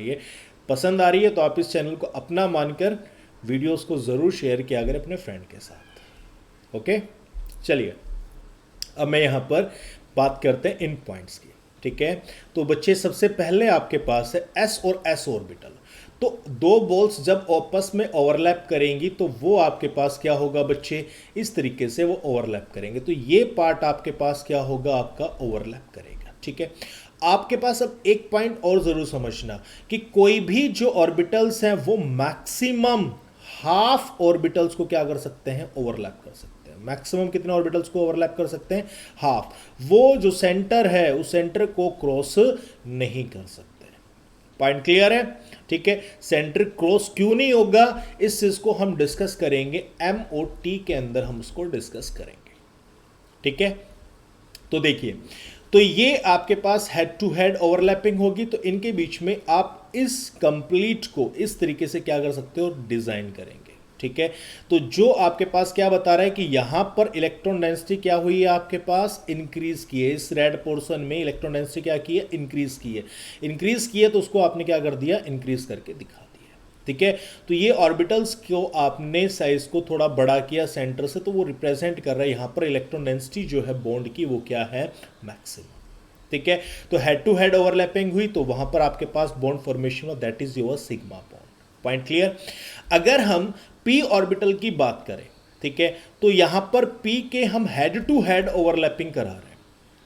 रही है तो आप इस चैनल को अपना मानकर वीडियोस को ज़रूर शेयर किया करें अपने फ्रेंड के साथ। ओके, चलिए अब मैं यहाँ पर बात करते हैं इन पॉइंट्स की। ठीक है, तो बच्चे सबसे पहले आपके पास है एस और एस ऑर्बिटल। तो दो बॉल्स जब आपस में ओवरलैप करेंगी तो वो आपके पास क्या होगा बच्चे, इस तरीके से वो ओवरलैप करेंगे, तो ये पार्ट आपके पास क्या होगा, आपका ओवरलैप करेगा। ठीक है, आपके पास अब एक पॉइंट और जरूर समझना कि कोई भी जो ऑर्बिटल्स हैं वो मैक्सिमम हाफ ऑर्बिटल्स को क्या कर सकते हैं, ओवरलैप कर सकते हैं। मैक्सिमम कितने ऑर्बिटल्स को ओवरलैप कर सकते हैं, हाफ। वो जो सेंटर है उस सेंटर को क्रॉस नहीं कर सकते। पॉइंट क्लियर है? ठीक है, सेंटर क्रॉस क्यों नहीं होगा, इस चीज को हम डिस्कस करेंगे, MOT के अंदर हम उसको डिस्कस करेंगे। ठीक है, तो देखिए, तो ये आपके पास हेड टू हेड ओवरलैपिंग होगी, तो इनके बीच में आप इस कंप्लीट को इस तरीके से क्या कर सकते हो, डिजाइन करेंगे। ठीक है, तो जो आपके पास क्या बता रहा है कि यहां पर इलेक्ट्रॉन डेंसिटी क्या हुई है, आपके पास इंक्रीज की है। इस रेड पोर्शन में इलेक्ट्रॉन डेंसिटी क्या की है, इंक्रीज की है। इंक्रीज की है तो उसको आपने क्या कर दिया, इंक्रीज करके दिखा दिया। ठीक है, तो ये ऑर्बिटल्स को आपने साइज को थोड़ा बड़ा किया सेंटर से, तो वो रिप्रेजेंट कर रहा है यहां पर इलेक्ट्रॉन डेंसिटी जो है बॉन्ड की वो क्या है, मैक्सिमम। ठीक है, तो हेड टू हेड ओवरलैपिंग हुई तो वहां पर आपके पास बॉन्ड फॉर्मेशन हुआ, that is your sigma bond. Point clear? अगर हम p ऑर्बिटल की बात करें, ठीक है, तो यहां पर p के हम हेड टू हेड ओवरलैपिंग करा रहे हैं।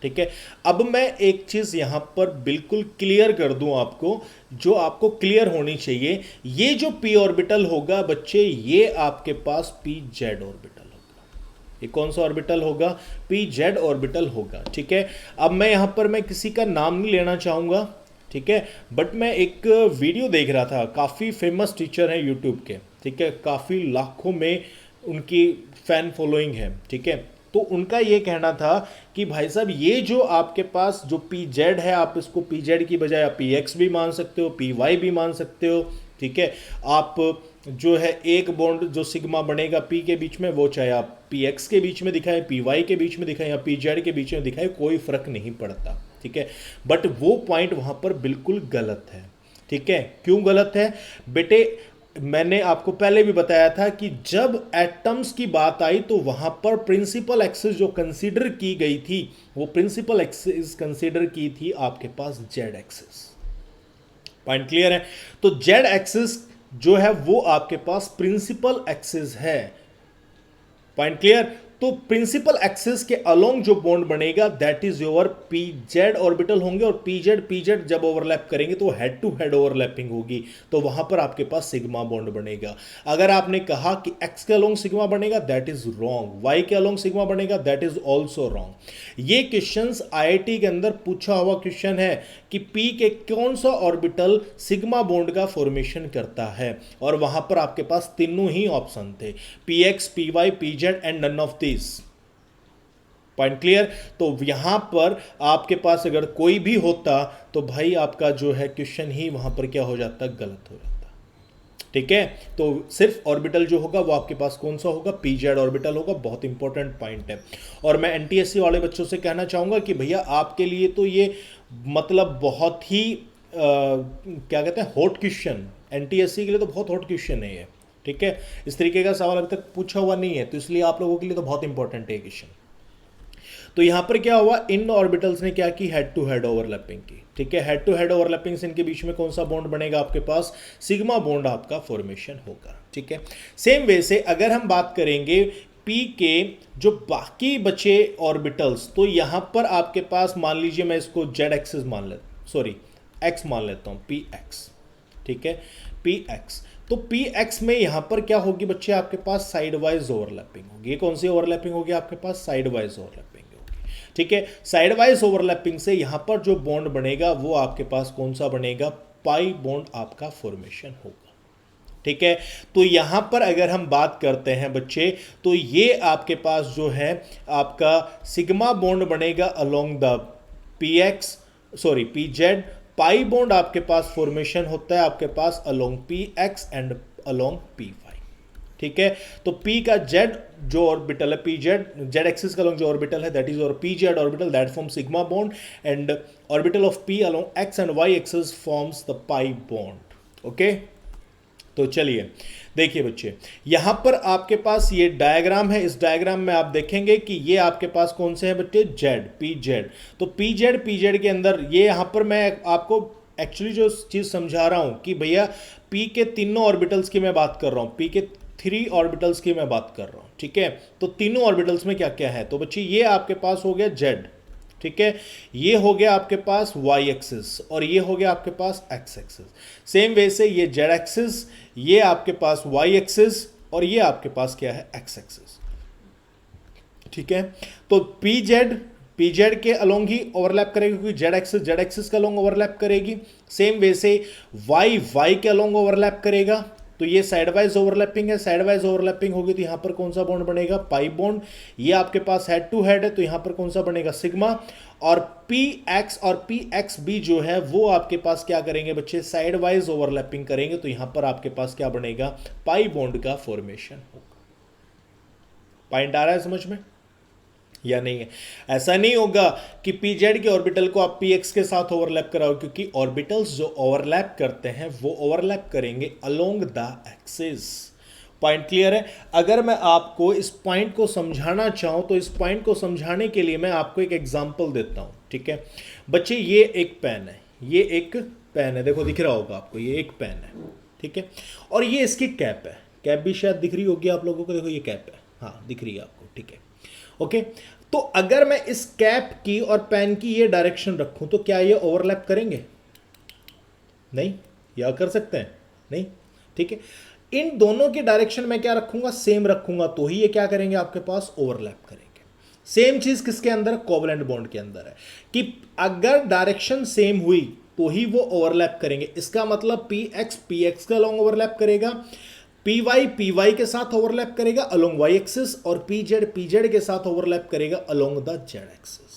ठीक है, अब मैं एक चीज यहां पर बिल्कुल क्लियर कर दूं आपको, जो आपको क्लियर होनी चाहिए। ये जो p ऑर्बिटल होगा बच्चे, ये आपके पास pz ऑर्बिटल होगा। ये कौन सा ऑर्बिटल होगा, pz ऑर्बिटल होगा। ठीक है, अब मैं यहां पर मैं किसी का नाम नहीं लेना चाहूंगा, ठीक है, बट मैं एक वीडियो देख रहा था, काफ़ी फेमस टीचर हैं यूट्यूब के। ठीक है, काफ़ी लाखों में उनकी फैन फॉलोइंग है। ठीक है, तो उनका ये कहना था कि भाई साहब ये जो आपके पास जो PZ है, आप इसको PZ की बजाय आप PX भी मान सकते हो, PY भी मान सकते हो। ठीक है, आप जो है एक बॉन्ड जो सिग्मा बनेगा P के बीच में, वो चाहे आप PX के बीच में दिखाएं, PY के बीच में दिखाएं या PZ के बीच में दिखाएं, कोई फर्क नहीं पड़ता। ठीक है, बट वो पॉइंट वहां पर बिल्कुल गलत है। ठीक है, क्यों गलत है बेटे, मैंने आपको पहले भी बताया था कि जब एटम्स की बात आई तो वहां पर प्रिंसिपल एक्सिस जो कंसीडर की गई थी, वो प्रिंसिपल एक्सिस कंसीडर की थी आपके पास जेड एक्सिस। पॉइंट क्लियर है? तो जेड एक्सिस जो है वो आपके पास प्रिंसिपल एक्सिस है। Point clear? तो प्रिंसिपल एक्सिस के अलोंग जो बॉन्ड बनेगा that is your PZ orbital होंगे, और PZ जब ओवरलैप करेंगे तो हेड टू हेड ओवरलैपिंग होगी, तो वहां पर आपके पास सिग्मा बॉन्ड बनेगा। अगर आपने कहा कि X के अलोंग सिग्मा बनेगा, दैट इज रॉन्ग। Y के अलोंग सिग्मा बनेगा, दैट इज ऑल्सो रॉन्ग। ये क्वेश्चंस IIT के अंदर पूछा हुआ क्वेश्चन है कि P के कौन सा ऑर्बिटल सिग्मा बॉन्ड का फॉर्मेशन करता है, और वहां पर आपके पास तीनों ही ऑप्शन थे, PX, PY, PZ and none of this. Point clear? तो यहां पर आपके पास अगर कोई भी होता तो भाई आपका जो है क्वेश्चन ही वहां पर क्या हो जाता, गलत हो जाता। ठीक है, तो सिर्फ ऑर्बिटल जो होगा वो आपके पास कौन सा होगा, PZ ऑर्बिटल होगा। बहुत इंपॉर्टेंट पॉइंट है, और मैं NTSC वाले बच्चों से कहना चाहूंगा कि भैया आपके लिए तो ये मतलब बहुत ही क्या कहते हैं, हॉट क्वेश्चन, NTSC के लिए तो बहुत हॉट क्वेश्चन है ये। ठीक है, इस तरीके का सवाल अभी तक पूछा हुआ नहीं है, तो इसलिए आप लोगों के लिए तो बहुत इंपॉर्टेंट है क्वेश्चन। तो यहां पर क्या हुआ, इन ऑर्बिटल्स ने क्या की, हेड टू हेड ओवरलैपिंग की। ठीक है, हेड टू हेड ओवरलैपिंग से इनके बीच में कौन सा बॉन्ड बनेगा, आपके पास सिग्मा बॉन्ड आपका फॉर्मेशन होगा। ठीक है, सेम वे से अगर हम बात करेंगे P के जो बाकी बचे ऑर्बिटल्स, तो यहां पर आपके पास मान लीजिए मैं इसको जेड एक्सिस मान लेता, सॉरी X मान लेता हूं, PX। ठीक है, PX, तो PX में यहां पर क्या होगी बच्चे, आपके पास साइड वाइज ओवरलैपिंग होगी। कौन सी ओवरलैपिंग होगी, आपके पास साइड वाइज ओवरलैपिंग होगी। ठीक है, साइड वाइज ओवरलैपिंग से यहां पर जो बॉन्ड बनेगा वो आपके पास कौन सा बनेगा, पाई बॉन्ड आपका फॉर्मेशन होगा। ठीक है। तो यहां पर अगर हम बात करते हैं बच्चे, तो ये आपके पास जो है आपका सिग्मा बॉन्ड बनेगा along the P X, sorry P Z. Pi bond आपके पास फॉर्मेशन होता है आपके पास along P X and along P Y. ठीक है। तो P का Z जो ऑर्बिटल है, पी जेड, जेड एक्सिस का अलोंग जो ऑर्बिटल है दैट इज और P Z orbital that form sigma bond, and orbital of P along X and Y axis forms the pi bond. Okay. तो चलिए देखिए बच्चे, यहां पर आपके पास ये डायग्राम है। इस डायग्राम में आप देखेंगे कि ये आपके पास कौन से हैं बच्चे, जेड, पी जेड। तो पी जेड के अंदर ये यहां पर मैं आपको एक्चुअली जो चीज समझा रहा हूं कि भैया पी के तीनों ऑर्बिटल्स की मैं बात कर रहा हूं, पी के 3 ऑर्बिटल्स की मैं बात कर रहा हूं। ठीक है। तो तीनों ऑर्बिटल्स में क्या क्या है, तो बच्चे ये आपके पास हो गया जेड, ठीक है, ये हो गया आपके पास वाई एक्सिस और ये हो गया आपके पास एक्स एक्सिस। सेम वे से ये जेड एक्सिस, ये आपके पास वाई एक्सिस और ये आपके पास क्या है, एक्स एक्सिस। ठीक है। तो पी जेड के अलोंग ही ओवरलैप करेगी क्योंकि जेड एक्सिस के अलोंग ओवरलैप करेगी। सेम वे से वाई के अलोंग ओवरलैप करेगा। तो ये साइड वाइज ओवरलैपिंग है, साइड वाइज ओवरलैपिंग होगी तो यहां पर कौन सा बॉन्ड बनेगा, पाई बॉन्ड। ये आपके पास हेड टू हेड है तो यहां पर कौन सा बनेगा, सिग्मा। और पी एक्स और पी एक्स बी जो है वो आपके पास क्या करेंगे बच्चे, साइड वाइज ओवरलैपिंग करेंगे तो यहां पर आपके पास क्या बनेगा, पाई बॉन्ड का फॉर्मेशन होगा। पॉइंट आ रहा है समझ में या नहीं है? ऐसा नहीं होगा कि पी जेड के ऑर्बिटल को आप पी एक्स के साथ ओवरलैप कराओ, क्योंकि ऑर्बिटल्स जो ओवरलैप करते हैं वो ओवरलैप करेंगे along the axis. Point clear है? अगर मैं आपको इस पॉइंट को समझाना चाहूं तो इस पॉइंट को समझाने के लिए मैं आपको एक एग्जांपल देता हूं। ठीक है बच्चे, ये एक पेन है, ये एक पेन है, देखो दिख रहा होगा आपको, ये एक पेन है। ठीक है। और ये इसकी कैप है, कैप भी शायद दिख रही होगी आप लोगों को, देखो ये कैप है, हाँ दिख रही है आपको। ठीक है। ओके। तो अगर मैं इस कैप की और पेन की ये डायरेक्शन रखूं तो क्या ये ओवरलैप करेंगे? नहीं। या कर सकते हैं? नहीं। ठीक है। इन दोनों की डायरेक्शन मैं क्या रखूंगा, सेम रखूंगा, तो ही ये क्या करेंगे आपके पास, ओवरलैप करेंगे। सेम चीज किसके अंदर, कोवलेंट बॉन्ड के अंदर है कि अगर डायरेक्शन सेम हुई तो ही वो ओवरलैप करेंगे। इसका मतलब पी एक्स का लॉन्ग ओवरलैप करेगा, पी वाई के साथ ओवरलैप करेगा अलोंग वाई एक्सिस, और पी जेड के साथ ओवरलैप करेगा along the Z axis.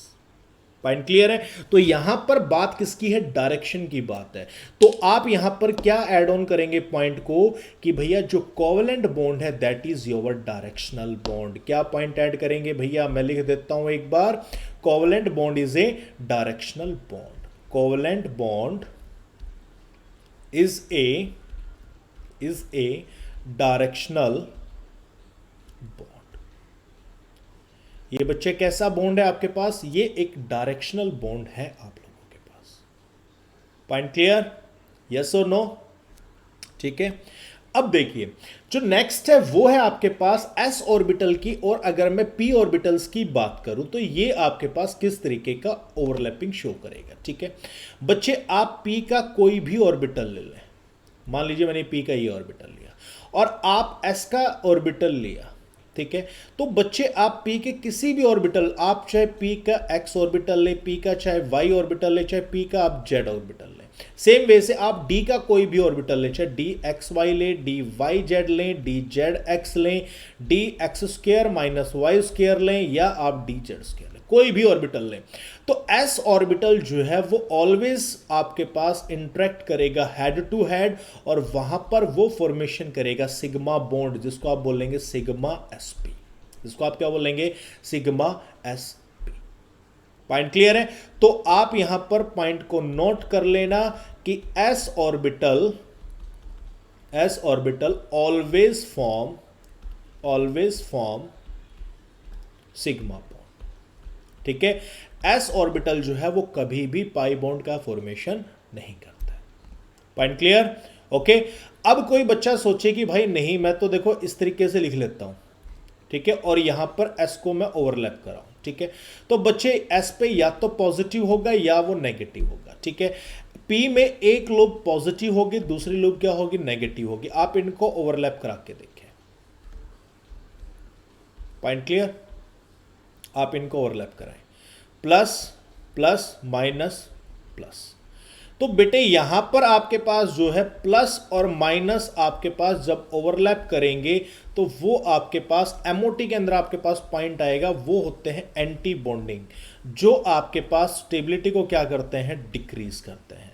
Point clear है? तो यहां पर बात किसकी है, डायरेक्शन की बात है। तो आप यहां पर क्या ऐड ऑन करेंगे पॉइंट को कि भैया जो कोवलेंट बॉन्ड है that is your directional bond. क्या पॉइंट ऐड करेंगे भैया, मैं लिख देता हूं एक बार, covalent bond is a directional bond. Covalent bond is a directional bond. ये बच्चे कैसा बॉन्ड है आपके पास, ये एक डायरेक्शनल बॉन्ड है आप लोगों के पास। पॉइंट क्लियर, यस और नो? ठीक है। अब देखिए जो नेक्स्ट है वो है आपके पास एस ऑर्बिटल की, और अगर मैं पी ऑर्बिटल्स की बात करूं तो ये आपके पास किस तरीके का ओवरलैपिंग शो करेगा। ठीक है बच्चे, आप पी का कोई भी ऑर्बिटल ले लें, मान लीजिए मैंने पी का ये ऑर्बिटल लिया और आप एस का ऑर्बिटल लिया। ठीक है। तो बच्चे आप पी के किसी भी ऑर्बिटल, आप चाहे पी का एक्स ऑर्बिटल ले, पी का चाहे वाई ऑर्बिटल ले, चाहे पी का आप जेड ऑर्बिटल ले। सेम वे से आप डी का कोई भी ऑर्बिटल ले, चाहे डी एक्स वाई ले, डी वाई जेड लें, डी जेड एक्स लें, D X square minus Y square लें, या आप डी जेड स्क्र लें, कोई भी ऑर्बिटल लें। तो एस ऑर्बिटल जो है वो ऑलवेज आपके पास इंटरेक्ट करेगा हेड टू हेड, और वहां पर वो फॉर्मेशन करेगा सिग्मा बॉन्ड, जिसको आप बोलेंगे सिग्मा एसपी, जिसको आप क्या बोलेंगे, सिग्मा एसपी। पॉइंट क्लियर है? तो आप यहां पर पॉइंट को नोट कर लेना कि S orbital always form sigma bond. ठीक है। एस ऑर्बिटल जो है वो कभी भी पाई बॉन्ड का फॉर्मेशन नहीं करता है। Point clear? ओके। अब कोई बच्चा सोचे कि भाई नहीं, मैं तो देखो इस तरीके से लिख लेता हूं, ठीक है, और यहां पर एस को मैं ओवरलैप कराऊं। ठीक है। तो बच्चे एस पे या तो पॉजिटिव होगा या वो नेगेटिव होगा। ठीक है। पी में एक लूप पॉजिटिव होगी, दूसरी लूप क्या होगी, नेगेटिव होगी। आप इनको ओवरलैप करा के देखें। Point clear? आप इनको ओवरलैप कराएं, प्लस प्लस माइनस प्लस। तो बेटे यहां पर आपके पास जो है प्लस और माइनस आपके पास जब ओवरलैप करेंगे तो वो आपके पास एमओटी के अंदर आपके पास पॉइंट आएगा, वो होते हैं एंटी बॉन्डिंग, जो आपके पास स्टेबिलिटी को क्या करते हैं, डिक्रीज करते हैं।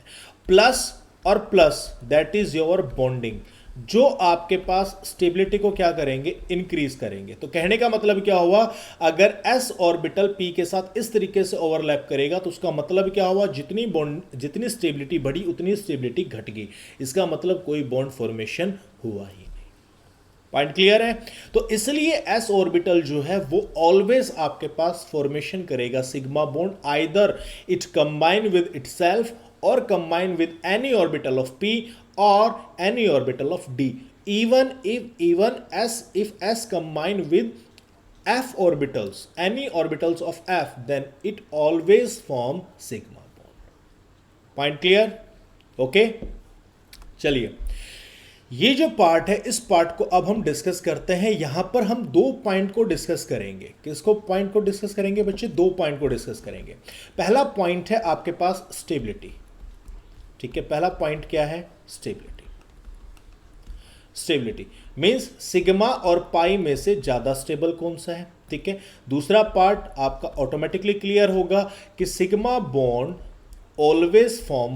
प्लस और plus that is your bonding, जो आपके पास स्टेबिलिटी को क्या करेंगे, इंक्रीज करेंगे। तो कहने का मतलब क्या हुआ, अगर s ऑर्बिटल p के साथ इस तरीके से ओवरलैप करेगा तो उसका मतलब क्या हुआ, जितनी बॉन्ड जितनी स्टेबिलिटी बढ़ी उतनी स्टेबिलिटी घट गई, इसका मतलब कोई बॉन्ड फॉर्मेशन हुआ ही नहीं। पॉइंट क्लियर है। तो इसलिए s ऑर्बिटल जो है वो ऑलवेज आपके पास फॉर्मेशन करेगा sigma bond, either it combine with itself or combine with any orbital of p or any orbital of d, even if s combine with f orbitals, any orbitals of f, then it always form sigma bond. Point clear? Okay, चलिए ये जो part है इस part को अब हम discuss करते हैं। यहां पर हम दो पॉइंट को डिस्कस करेंगे। किसको पॉइंट को डिस्कस करेंगे बच्चे, दो पॉइंट को डिस्कस करेंगे। पहला पॉइंट है आपके पास स्टेबिलिटी, ठीक है, पहला पॉइंट क्या है, स्टेबिलिटी। स्टेबिलिटी मींस सिग्मा और पाई में से ज्यादा स्टेबल कौन सा है, ठीक है। दूसरा पार्ट आपका ऑटोमेटिकली क्लियर होगा कि sigma bond always form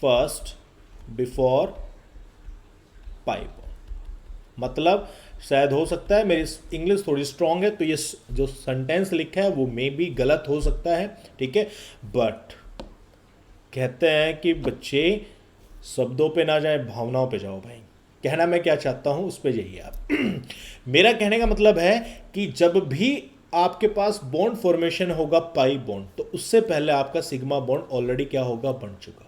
first before pi bond. मतलब शायद हो सकता है मेरी इंग्लिश थोड़ी स्ट्रांग है तो ये जो सेंटेंस लिखा है वो मे भी गलत हो सकता है, ठीक है, बट कहते हैं कि बच्चे शब्दों पे ना जाए भावनाओं पे जाओ। भाई कहना मैं क्या चाहता हूं उस पे जाइए आप। मेरा कहने का मतलब है कि जब भी आपके पास बॉन्ड फॉर्मेशन होगा पाई बॉन्ड, तो उससे पहले आपका सिग्मा बॉन्ड ऑलरेडी क्या होगा, बन चुका होगा,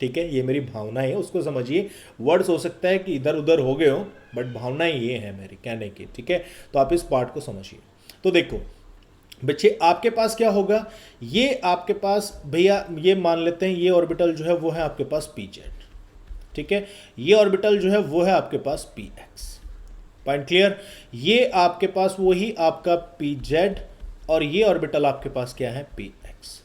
ठीक है। ये मेरी भावना है, उसको समझिए। वर्ड्स हो सकता है कि इधर उधर हो गए हो, बट भावनाएं ये है मेरी कहने की, ठीक है। तो आप इस पार्ट को समझिए। तो देखो बच्चे आपके पास क्या होगा, ये आपके पास भैया ये मान लेते हैं ये ऑर्बिटल जो है वो है आपके पास पी जेड, ठीक है। ये ऑर्बिटल जो है वो है आपके पास पी एक्स। Point clear. ये आपके पास वही आपका पी जेड और ये ऑर्बिटल आपके पास क्या है, पी एक्स,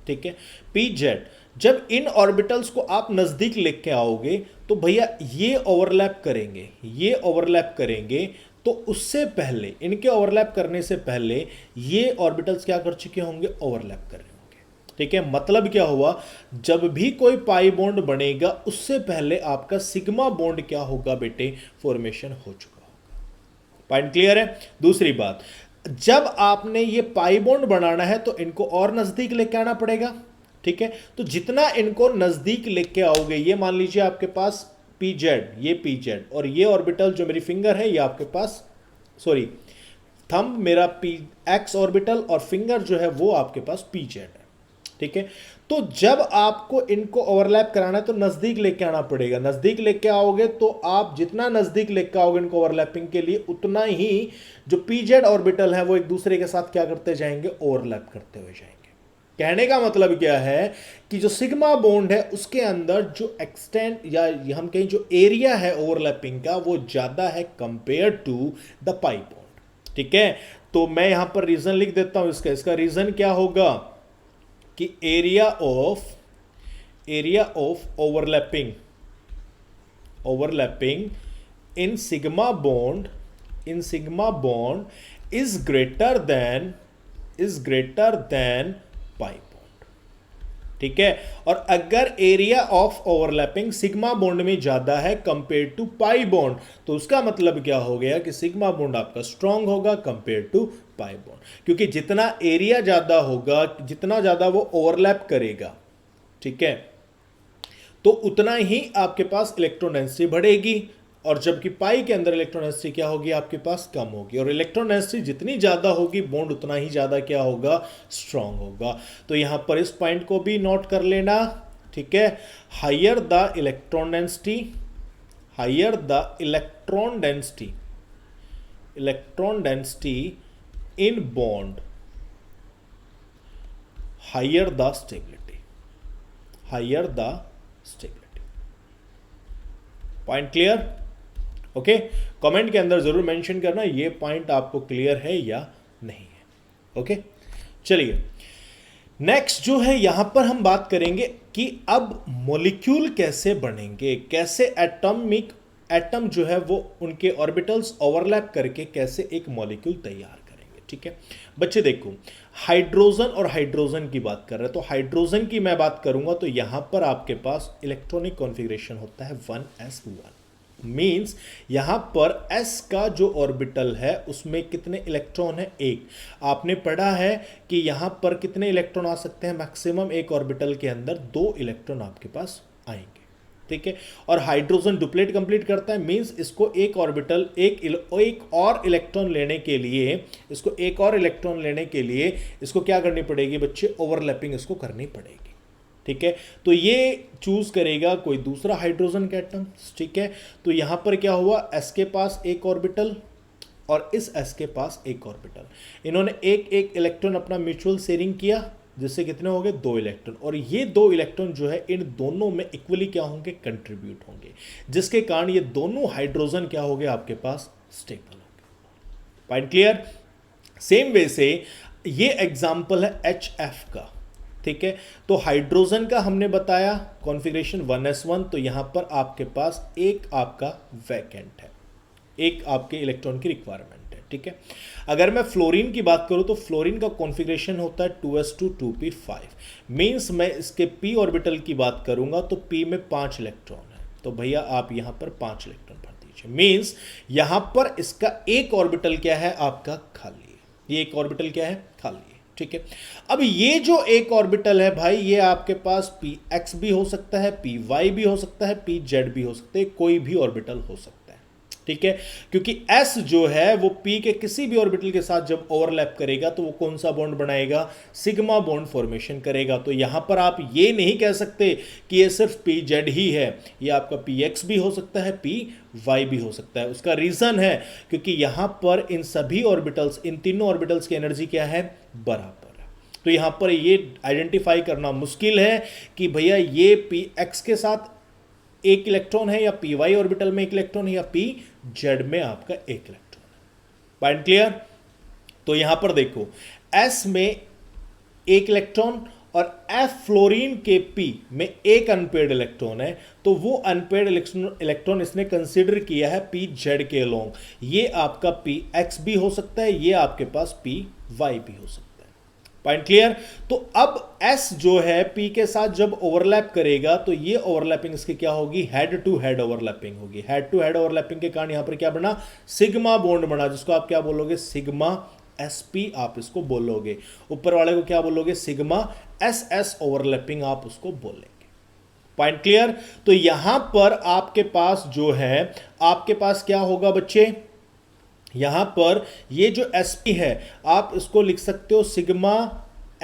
ठीक है। पी जेड जब इन ऑर्बिटल्स को आप नजदीक लेके आओगे तो भैया ये ओवरलैप करेंगे, ये ओवरलैप करेंगे, तो उससे पहले इनके ओवरलैप करने से पहले ये ऑर्बिटल्स क्या कर चुके होंगे, ओवरलैप कर रहे होंगे, ठीक है। मतलब क्या हुआ, जब भी कोई पाई बॉन्ड बनेगा उससे पहले आपका सिग्मा बॉन्ड क्या होगा बेटे, फॉर्मेशन हो चुका होगा। पॉइंट क्लियर है। दूसरी बात, जब आपने ये पाई बॉन्ड बनाना है तो इनको और नजदीक लेके आना पड़ेगा, ठीक है। तो जितना इनको नजदीक लेके आओगे, ये मान लीजिए आपके पास पी जेड, ये पी जेड और ये ऑर्बिटल जो मेरी फिंगर है ये आपके पास, सॉरी थंब मेरा पी एक्स ऑर्बिटल और फिंगर जो है वो आपके पास पी जेड है, ठीक है। तो जब आपको इनको ओवरलैप कराना है तो नजदीक लेके आना पड़ेगा। नजदीक लेके आओगे तो आप जितना नजदीक लेके आओगे इनको ओवरलैपिंग के लिए, उतना ही जो पी जेड ऑर्बिटल है वो एक दूसरे के साथ क्या करते जाएंगे, ओवरलैप करते हुए जाएंगे। कहने का मतलब क्या है कि जो सिग्मा बॉन्ड है उसके अंदर जो एक्सटेंड या हम कहें जो एरिया है ओवरलैपिंग का वो ज्यादा है compare to the pi bond, ठीक है। तो मैं यहां पर रीजन लिख देता हूं इसका रीजन क्या होगा कि area of overlapping in sigma bond is greater than pi bond, ठीक है। और अगर area of overlapping sigma bond में ज्यादा है कंपेयर टू पाई बॉन्ड, तो उसका मतलब क्या हो गया कि सिग्मा बॉन्ड आपका स्ट्रांग होगा कंपेयर टू पाई बॉन्ड, क्योंकि जितना एरिया ज्यादा होगा, जितना ज्यादा वो ओवरलैप करेगा, ठीक है, तो उतना ही आपके पास इलेक्ट्रॉन डेंसिटी बढ़ेगी। और जबकि पाई के अंदर इलेक्ट्रॉन डेंसिटी क्या होगी, आपके पास कम होगी। और इलेक्ट्रॉन डेंसिटी जितनी ज्यादा होगी बॉन्ड उतना ही ज्यादा क्या होगा, स्ट्रांग होगा। तो यहां पर इस पॉइंट को भी नोट कर लेना, ठीक है। Higher the electron density in bond, higher the stability. Point clear, okay. Comment के अंदर जरूर मेंशन करना ये पॉइंट आपको क्लियर है या नहीं है, ओके। चलिए नेक्स्ट जो है यहां पर हम बात करेंगे कि अब मॉलिक्यूल कैसे बनेंगे, कैसे एटम जो है वो उनके ऑर्बिटल्स ओवरलैप करके कैसे एक मॉलिक्यूल तैयार करेंगे। ठीक है बच्चे, देखो हाइड्रोजन और हाइड्रोजन की बात कर रहे हैं, तो हाइड्रोजन की मैं बात करूंगा तो यहां पर आपके पास इलेक्ट्रॉनिक कॉन्फ़िगरेशन होता है 1s1। मीन्स यहां पर s का जो ऑर्बिटल है उसमें कितने इलेक्ट्रॉन है, एक। आपने पढ़ा है कि यहां पर कितने इलेक्ट्रॉन आ सकते हैं, मैक्सिमम एक ऑर्बिटल के अंदर 2 इलेक्ट्रॉन आपके पास आएंगे। ठीक है, और हाइड्रोजन डुप्लेट कंप्लीट करता है, मींस इसको एक ऑर्बिटल एक और इलेक्ट्रॉन लेने के लिए इसको क्या करनी पड़ेगी बच्चे, ओवरलैपिंग इसको करनी पड़ेगी। ठीक है, तो ये चूज करेगा कोई दूसरा हाइड्रोजन का एटम। ठीक है, तो यहां पर क्या हुआ, s के पास एक ऑर्बिटल और इस s के पास एक ऑर्बिटल, इन्होंने एक एक इलेक्ट्रॉन अपना म्यूचुअल शेयरिंग किया, जिससे कितने हो गए, 2 इलेक्ट्रॉन। और ये 2 इलेक्ट्रॉन जो है इन दोनों में इक्वली क्या होंगे, कंट्रीब्यूट होंगे, जिसके कारण ये दोनों हाइड्रोजन क्या हो गए आपके पास, स्टेबल हो गए। Point clear. सेम वे से ये एग्जांपल है HF का। ठीक है, तो हाइड्रोजन का हमने बताया कॉन्फ़िगरेशन 1s1, तो यहां पर आपके पास एक आपका वैकेंट है, एक आपके इलेक्ट्रॉन की रिक्वायरमेंट है। ठीक है, अगर मैं फ्लोरीन की बात करूं तो फ्लोरीन का कॉन्फ़िगरेशन होता है 2s2 2p5। मींस मैं इसके p ऑर्बिटल की बात करूंगा तो p में 5 इलेक्ट्रॉन है, तो भैया आप यहां पर 5 इलेक्ट्रॉन भर दीजिए। मींस यहां पर इसका एक ऑर्बिटल क्या है आपका, खाली है। ये एक ऑर्बिटल क्या है, खाली है। ठीक है, अब ये जो एक ऑर्बिटल है भाई, ये आपके पास px भी हो सकता है, py भी हो सकता है, pz भी हो सकता है, कोई भी ऑर्बिटल हो सकता है। ठीक है, क्योंकि s जो है वो p के किसी भी ऑर्बिटल के साथ जब ओवरलैप करेगा तो वो कौन सा बॉन्ड बनाएगा, सिग्मा बॉन्ड फॉर्मेशन करेगा। तो यहां पर आप ये नहीं कह सकते कि ये सिर्फ pz ही है, ये आपका px भी हो सकता है, py भी हो सकता है। उसका रीजन है क्योंकि यहां पर इन सभी ऑर्बिटल्स, इन तीनों ऑर्बिटल्स की एनर्जी क्या है, बराबर है। तो यहां पर ये आइडेंटिफाई करना मुश्किल है कि भैया ये px के साथ एक इलेक्ट्रॉन है या py ऑर्बिटल में एक इलेक्ट्रॉन है या pz में आपका एक इलेक्ट्रॉन है। Point clear. तो यहां पर देखो s में एक इलेक्ट्रॉन और F फ्लोरीन के P में एक अनपेड इलेक्ट्रॉन है, तो वो अनपेड इलेक्ट्रॉन इसने कंसीडर किया है pz के अलोंग। ये आपका px भी हो सकता है, ये आपके पास py भी हो सकता है। Point clear. तो अब S जो है P के साथ जब ओवरलैप करेगा तो ये ओवरलैपिंग इसकी क्या होगी, हेड टू हेड ओवरलैपिंग होगी। हेड टू हेड ओवरलैपिंग के कारण यहां पर क्या बना, सिग्मा बॉन्ड बना, जिसको आप क्या बोलोगे, सिग्मा sp आप इसको बोलोगे। ऊपर वाले को क्या बोलोगे, सिग्मा ss ओवरलैपिंग आप उसको बोलेंगे। Point clear. तो यहां पर आपके पास जो है, आपके पास क्या होगा बच्चे, यहां पर ये जो sp है आप इसको लिख सकते हो सिग्मा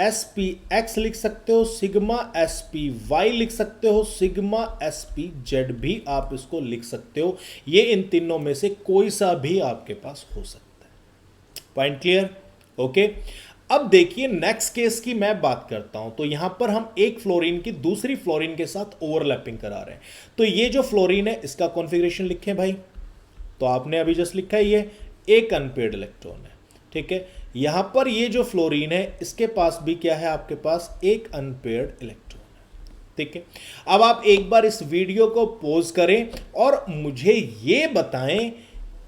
spx लिख सकते हो, सिग्मा spy लिख सकते हो, सिग्मा spz भी आप इसको लिख सकते हो। ये इन तीनों में से कोई सा भी आपके पास हो सकता है। Point clear. ओके, अब देखिए नेक्स्ट केस की मैं बात करता हूं। तो यहां पर हम एक फ्लोरीन की दूसरी फ्लोरीन के साथ ओवरलैपिंग करा रहे हैं। तो ये जो फ्लोरीन है इसका कॉन्फ़िगरेशन लिखें भाई, तो आपने अभी जस्ट लिखा है ये एक अनपेड इलेक्ट्रॉन है। ठीक है, यहां पर ये जो फ्लोरीन है इसके पास भी क्या है, आपके पास एक अनपेड इलेक्ट्रॉन है। ठीक है, अब आप एक बार इस वीडियो को पॉज करें और मुझे ये बताएं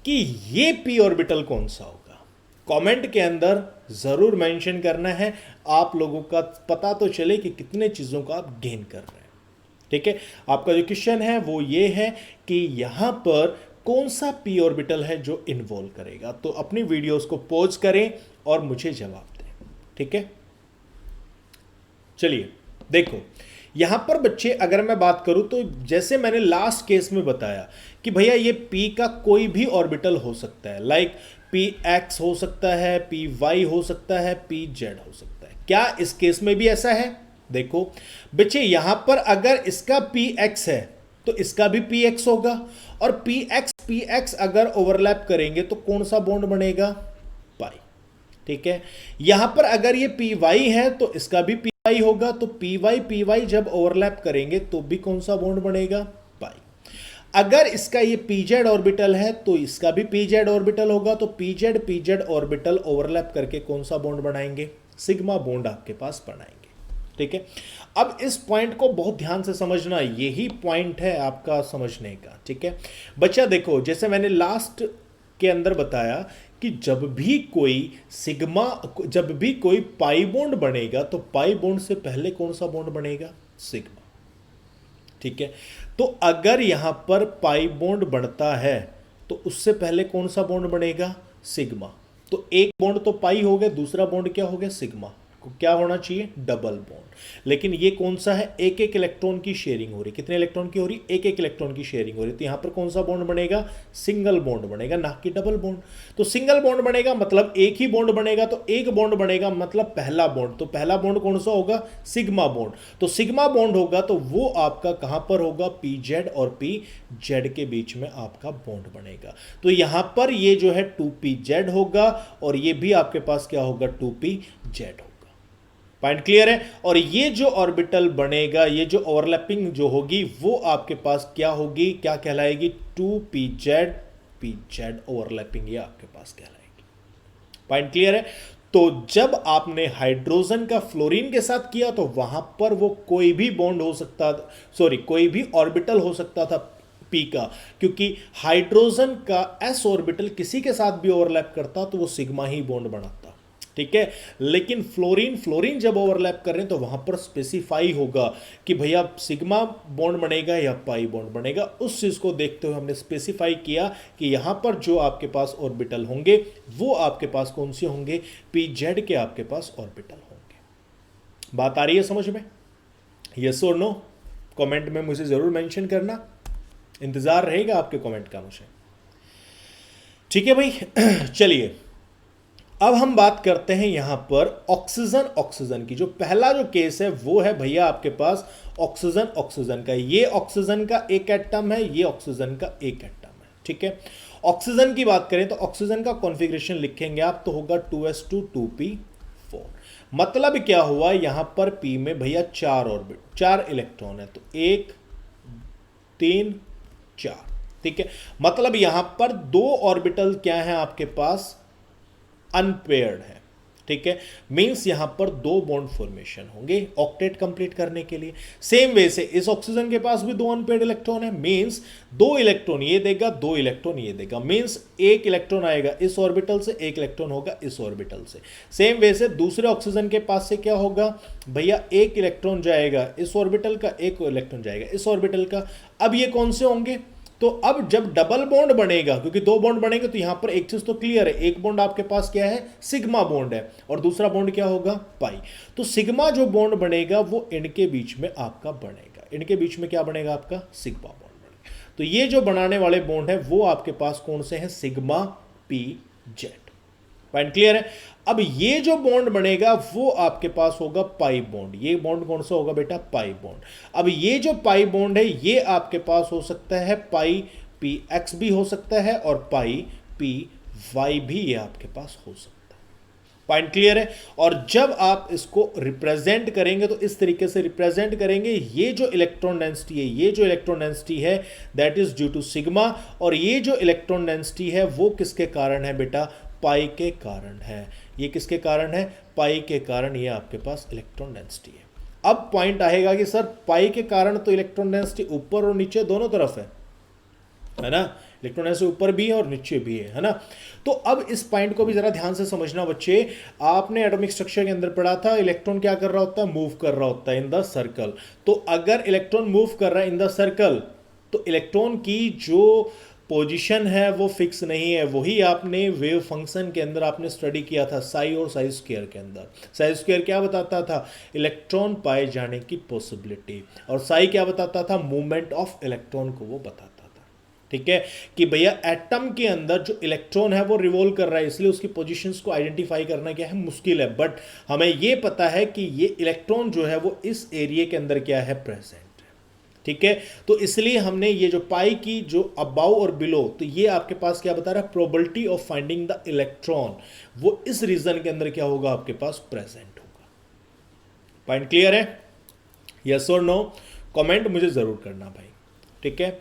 कि ये p ऑर्बिटल कौन सा होगा। कमेंट के अंदर जरूर मेंशन करना है, आप लोगों का पता तो चले कि कितने चीजों का आप गेन कर रहे हैं। ठीक है, आपका जो क्वेश्चन है वो ये है कि यहां पर कौन सा p ऑर्बिटल है जो इन्वॉल्व करेगा। तो अपनी वीडियोस को पॉज करें और मुझे जवाब दें। ठीक है, चलिए देखो यहां पर बच्चे अगर मैं बात करूं तो जैसे मैंने लास्ट केस में बताया कि भैया ये p का कोई भी ऑर्बिटल हो सकता है, लाइक px हो सकता है, py हो सकता है, pz हो सकता है। क्या इस केस में भी ऐसा है? देखो बच्चे यहां पर अगर इसका px है तो इसका भी px होगा, और px अगर ओवरलैप करेंगे तो कौन सा बॉन्ड बनेगा, पाई। ठीक है, यहां पर अगर ये py है तो इसका भी py होगा, तो py जब ओवरलैप करेंगे तो भी कौन सा बॉन्ड बनेगा, पाई। अगर इसका ये pz ऑर्बिटल है तो इसका भी pz ऑर्बिटल होगा, तो pz ऑर्बिटल ओवरलैप करके कौन सा बॉन्ड बनाएंगे, सिग्मा बॉन्ड आपके पास बनाएंगे। ठीक है, अब इस पॉइंट को बहुत ध्यान से समझना, यही पॉइंट है आपका समझने का। ठीक है बच्चा, देखो जैसे मैंने लास्ट के अंदर बताया कि जब भी कोई पाई बॉन्ड बनेगा तो पाई बॉन्ड से पहले कौन सा बॉन्ड बनेगा? सिग्मा। ठीक है, तो अगर यहां पर पाई बॉन्ड बनता है तो उससे पहले कौन सा बॉन्ड बनेगा? सिग्मा। तो एक बॉन्ड तो पाई हो गया, दूसरा बॉन्ड क्या हो गया? सिग्मा। को क्या होना चाहिए? Double bond. लेकिन ये कौन सा है? एक एक इलेक्ट्रॉन की शेयरिंग हो रही। कितने इलेक्ट्रॉन की हो रही? एक एक इलेक्ट्रॉन की शेयरिंग हो रही। तो यहां पर कौन सा बॉन्ड बनेगा? सिंगल बॉन्ड बनेगा, ना कि डबल बॉन्ड। तो सिंगल बॉन्ड बनेगा मतलब एक ही बॉन्ड बनेगा, तो एक बॉन्ड बनेगा मतलब पहला बॉन्ड। तो पहला बॉन्ड कौन सा होगा? Sigma bond. तो सिग्मा बॉन्ड होगा तो वो आपका कहां पर होगा? पी जेड और पी जेड के बीच में आपका बॉन्ड बनेगा। तो यहां पर ये जो है 2pz होगा और ये भी आपके पास क्या होगा? 2pz होगा। पॉइंट क्लियर है? और ये जो ऑर्बिटल बनेगा, ये जो ओवरलैपिंग जो होगी वो आपके पास क्या होगी? क्या कहलाएगी? 2pz pz ओवरलैपिंग, ये आपके पास कहलाएगी। पॉइंट क्लियर है? तो जब आपने हाइड्रोजन का फ्लोरीन के साथ किया तो वहां पर वो कोई भी बॉन्ड हो सकता, कोई भी ऑर्बिटल हो सकता था पी का, क्योंकि हाइड्रोजन का एस ऑर्बिटल किसी के साथ भी ओवरलैप करता तो वो सिग्मा ही बॉन्ड बनाता। ठीक है, लेकिन फ्लोरीन जब ओवरलैप कर रहे हैं तो वहां पर स्पेसिफाई होगा कि भैया सिग्मा बॉन्ड बनेगा या पाई बॉन्ड बनेगा। उस चीज को देखते हुए हमने स्पेसिफाई किया कि यहां पर जो आपके पास ऑर्बिटल होंगे वो आपके पास कौन से होंगे? pz के आपके पास ऑर्बिटल होंगे। बात आ रही है समझ में? यस और नो कमेंट में मुझे जरूर मेंशन करना, इंतजार रहेगा आपके कमेंट का मुझे। ठीक है भाई चलिए, अब हम बात करते हैं यहां पर ऑक्सीजन की। जो पहला जो केस है वो है भैया आपके पास ऑक्सीजन का। ये ऑक्सीजन का एक एटम है, ये ऑक्सीजन का एक एटम है। ठीक है, ऑक्सीजन की बात करें तो ऑक्सीजन का कॉन्फ़िगरेशन लिखेंगे आप तो होगा 2s2 2p4। मतलब क्या हुआ? यहां पर p में भैया 4 इलेक्ट्रॉन है, तो 1 3 4। ठीक है, मतलब यहां पर 2 ऑर्बिटल क्या है आपके पास? अनपेयर्ड है। ठीक है, मींस यहां पर 2 बॉन्ड फॉर्मेशन होंगे ऑक्टेट कंप्लीट करने के लिए। सेम वे से इस ऑक्सीजन के पास भी 2 अनपेयर्ड इलेक्ट्रॉन है, मींस 2 इलेक्ट्रॉन ये देगा, 2 इलेक्ट्रॉन ये देगा, मींस 1 इलेक्ट्रॉन आएगा इस ऑर्बिटल से, 1 इलेक्ट्रॉन होगा इस ऑर्बिटल से। सेम वे से दूसरे ऑक्सीजन के पास से क्या होगा भैया? 1 इलेक्ट्रॉन जाएगा इस ऑर्बिटल का, 1 इलेक्ट्रॉन जाएगा इस ऑर्बिटल का। अब ये कौन से होंगे? तो अब जब डबल बॉन्ड बनेगा, क्योंकि 2 बॉन्ड बनेंगे तो यहां पर एक चीज तो क्लियर है, एक बॉन्ड आपके पास क्या है? सिग्मा बॉन्ड है, और दूसरा बॉन्ड क्या होगा? पाई। तो सिग्मा जो बॉन्ड बनेगा वो इनके बीच में आपका बनेगा, इनके बीच में क्या बनेगा आपका? सिग्मा बॉन्ड बनेगा। तो ये जो बनाने वाले बॉन्ड है वो आपके पास कौन से हैं? Sigma P Z. Point clear है? अब ये जो बॉन्ड बनेगा वो आपके पास होगा पाई बॉन्ड। ये बॉन्ड कौन सा होगा बेटा? Pi bond. अब ये जो पाई बॉन्ड है ये आपके पास हो सकता है पाई पी एक्स भी हो सकता है और पाई पी वाई भी ये आपके पास हो सकता है। पॉइंट क्लियर है? और जब आप इसको रिप्रेजेंट करेंगे तो इस तरीके से रिप्रेजेंट करेंगे, ये जो इलेक्ट्रॉन डेंसिटी है, ये जो इलेक्ट्रॉन डेंसिटी है that is due to sigma, और ये जो इलेक्ट्रॉन डेंसिटी है वो किसके कारण है बेटा? पाई के कारण है। ये किसके कारण है? पाई के कारण ये आपके पास इलेक्ट्रॉन डेंसिटी है। अब पॉइंट आएगा कि सर पाई के कारण तो इलेक्ट्रॉन डेंसिटी ऊपर और नीचे दोनों तरफ है ना? इलेक्ट्रॉन डेंसिटी ऊपर भी है और नीचे भी है ना? तो अब इस पॉइंट को भी जरा ध्यान से समझना बच्चे। आपने एटॉमिक स्ट्रक्चर के अंदर पढ़ा था इलेक्ट्रॉन क्या कर रहा होता है? मूव कर रहा होता है इन द सर्कल। तो अगर इलेक्ट्रॉन मूव कर रहा है इन द सर्कल तो इलेक्ट्रॉन की जो पोजीशन है वो फिक्स नहीं है। वही आपने वेव फंक्शन के अंदर आपने स्टडी किया था साई और साई स्क्वायर के अंदर। साई स्क्वायर क्या बताता था? इलेक्ट्रॉन पाए जाने की पॉसिबिलिटी, और साई क्या बताता था? मूवमेंट ऑफ इलेक्ट्रॉन को वो बताता था। ठीक है, कि भैया एटम के अंदर जो इलेक्ट्रॉन है वो रिवॉल्व कर रहा है, इसलिए उसकी पोजीशंस को आइडेंटिफाई करना क्या है? मुश्किल है, बट हमें ये पता है कि ये इलेक्ट्रॉन जो है वो इस एरिया के अंदर क्या है? प्रेजेंट। ठीक है, तो इसलिए हमने ये जो पाई की जो अबाव और बिलो, तो ये आपके पास क्या बता रहा है? Probability of finding the electron, वो इस रीजन के अंदर क्या होगा? आपके पास प्रेजेंट होगा। पॉइंट क्लियर है? यस और नो कमेंट मुझे जरूर करना भाई। ठीक है,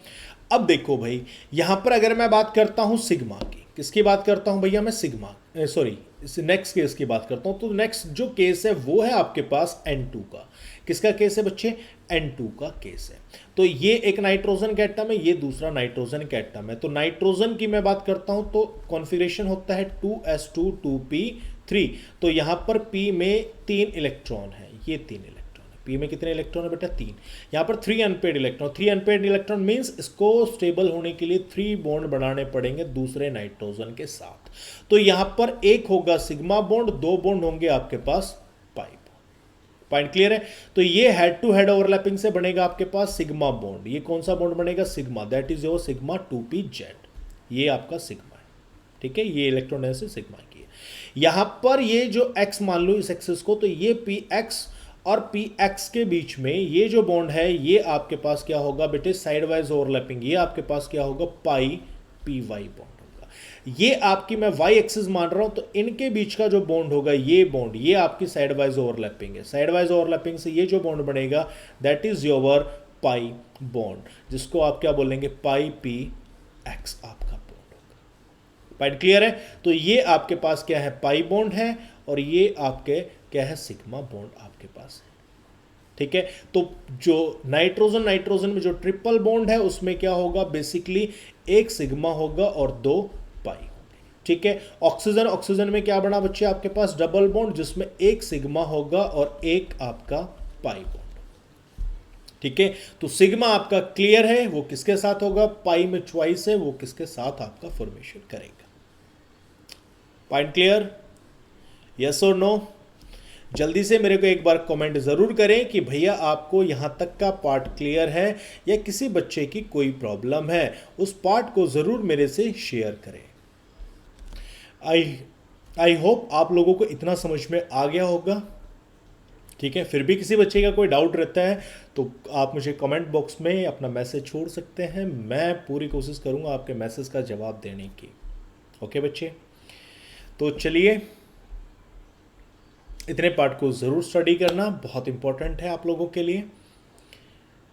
अब देखो भाई, यहां पर अगर मैं बात करता हूं सिग्मा की, किसकी बात करता हूं भैया मैं, सिग्मा, सॉरी नेक्स्ट केस की बात करता हूं। तो नेक्स्ट जो केस है वो है आपके पास N2 का। किसका केस है बच्चे, N2 का केस है। तो ये एक नाइट्रोजन का एटम है, ये दूसरा नाइट्रोजन का एटम है। तो नाइट्रोजन की मैं बात करता हूं तो कॉन्फ़िगरेशन होता है 2s2 2p3। तो यहां पर p में 3 इलेक्ट्रॉन है, ये 3 इलेक्ट्रॉन है। p में कितने इलेक्ट्रॉन है बेटा, 3। यहां पर 3 unpaired electron. 3 unpaired electron means इसको स्टेबल होने के लिए 3 बॉन्ड बनाने पड़ेंगे दूसरे नाइट्रोजन के साथ। तो यहां पर एक होगा सिग्मा बॉन्ड, 2 बॉन्ड होंगे आपके पास पाई बॉन्ड। पॉइंट क्लियर है। तो ये हेड टू हेड ओवरलैपिंग से बनेगा आपके पास सिग्मा बॉन्ड। ये कौन सा बॉन्ड बनेगा, sigma, that is your sigma 2pz। ये आपका सिग्मा है, ठीक है। ये इलेक्ट्रॉन डेंसिटी सिग्मा की है। यहां पर ये जो x मान लो इस एक्सिस को, तो ये px और px के बीच में ये जो बॉन्ड है ये आपके पास क्या होगा बेटे, साइड वाइज ओवरलैपिंग। ये आपके पास क्या होगा, पाई py बॉन्ड होगा। ये आपकी मैं y एक्सिस मान रहा हूं, तो इनके बीच का जो बॉन्ड होगा ये बॉन्ड, ये आपकी साइड वाइज ओवरलैपिंग है। साइड वाइज ओवरलैपिंग से ये जो बॉन्ड बनेगा that is your pi bond, जिसको आप क्या बोलेंगे, पाई px आपका बॉन्ड होगा। पॉइंट क्लियर है। तो ये आपके पास क्या है, पाई बॉन्ड है, और ये आपके क्या है, सिग्मा बॉन्ड आपके पास है, ठीक है। तो जो नाइट्रोजन में जो ट्रिपल बॉन्ड है उसमें क्या होगा, बेसिकली एक सिग्मा होगा और 2 पाई होंगे, ठीक है। ऑक्सीजन में क्या बना बच्चे, आपके पास डबल बॉन्ड, जिसमें एक सिग्मा होगा और एक आपका पाई बॉन्ड, ठीक है। तो सिग्मा आपका क्लियर है, वो किसके साथ होगा, पाई में चॉइस है, वो किसके साथ आपका फॉर्मेशन करेगा। पॉइंट क्लियर, यस और नो। जल्दी से मेरे को एक बार कमेंट ज़रूर करें कि भैया आपको यहाँ तक का पार्ट क्लियर है, या किसी बच्चे की कोई प्रॉब्लम है, उस पार्ट को ज़रूर मेरे से शेयर करें। आई होप आप लोगों को इतना समझ में आ गया होगा, ठीक है। फिर भी किसी बच्चे का कोई डाउट रहता है तो आप मुझे कमेंट बॉक्स में अपना मैसेज छोड़ सकते हैं, मैं पूरी कोशिश करूँगा आपके मैसेज का जवाब देने की। ओके बच्चे, तो चलिए इतने पार्ट को ज़रूर स्टडी करना, बहुत इंपॉर्टेंट है आप लोगों के लिए।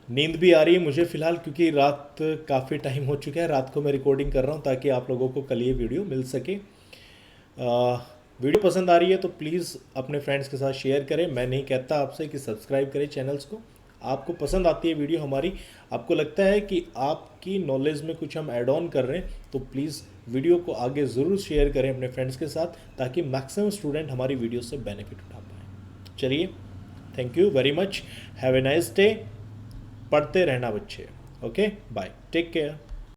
नींद भी आ रही है मुझे फ़िलहाल, क्योंकि रात काफ़ी टाइम हो चुका है। रात को मैं रिकॉर्डिंग कर रहा हूँ ताकि आप लोगों को कल ये वीडियो मिल सके। वीडियो पसंद आ रही है तो प्लीज़ अपने फ्रेंड्स के साथ शेयर करें। मैं नहीं कहता आपसे कि सब्सक्राइब करें चैनल्स को। आपको पसंद आती है वीडियो हमारी, आपको लगता है कि आपकी नॉलेज में कुछ हम ऐड ऑन कर रहे हैं, तो प्लीज़ वीडियो को आगे ज़रूर शेयर करें अपने फ्रेंड्स के साथ, ताकि मैक्सिमम स्टूडेंट हमारी वीडियो से बेनिफिट उठा पाए। चलिए, thank you very much, have a nice day. पढ़ते रहना बच्चे। Okay, bye, take care.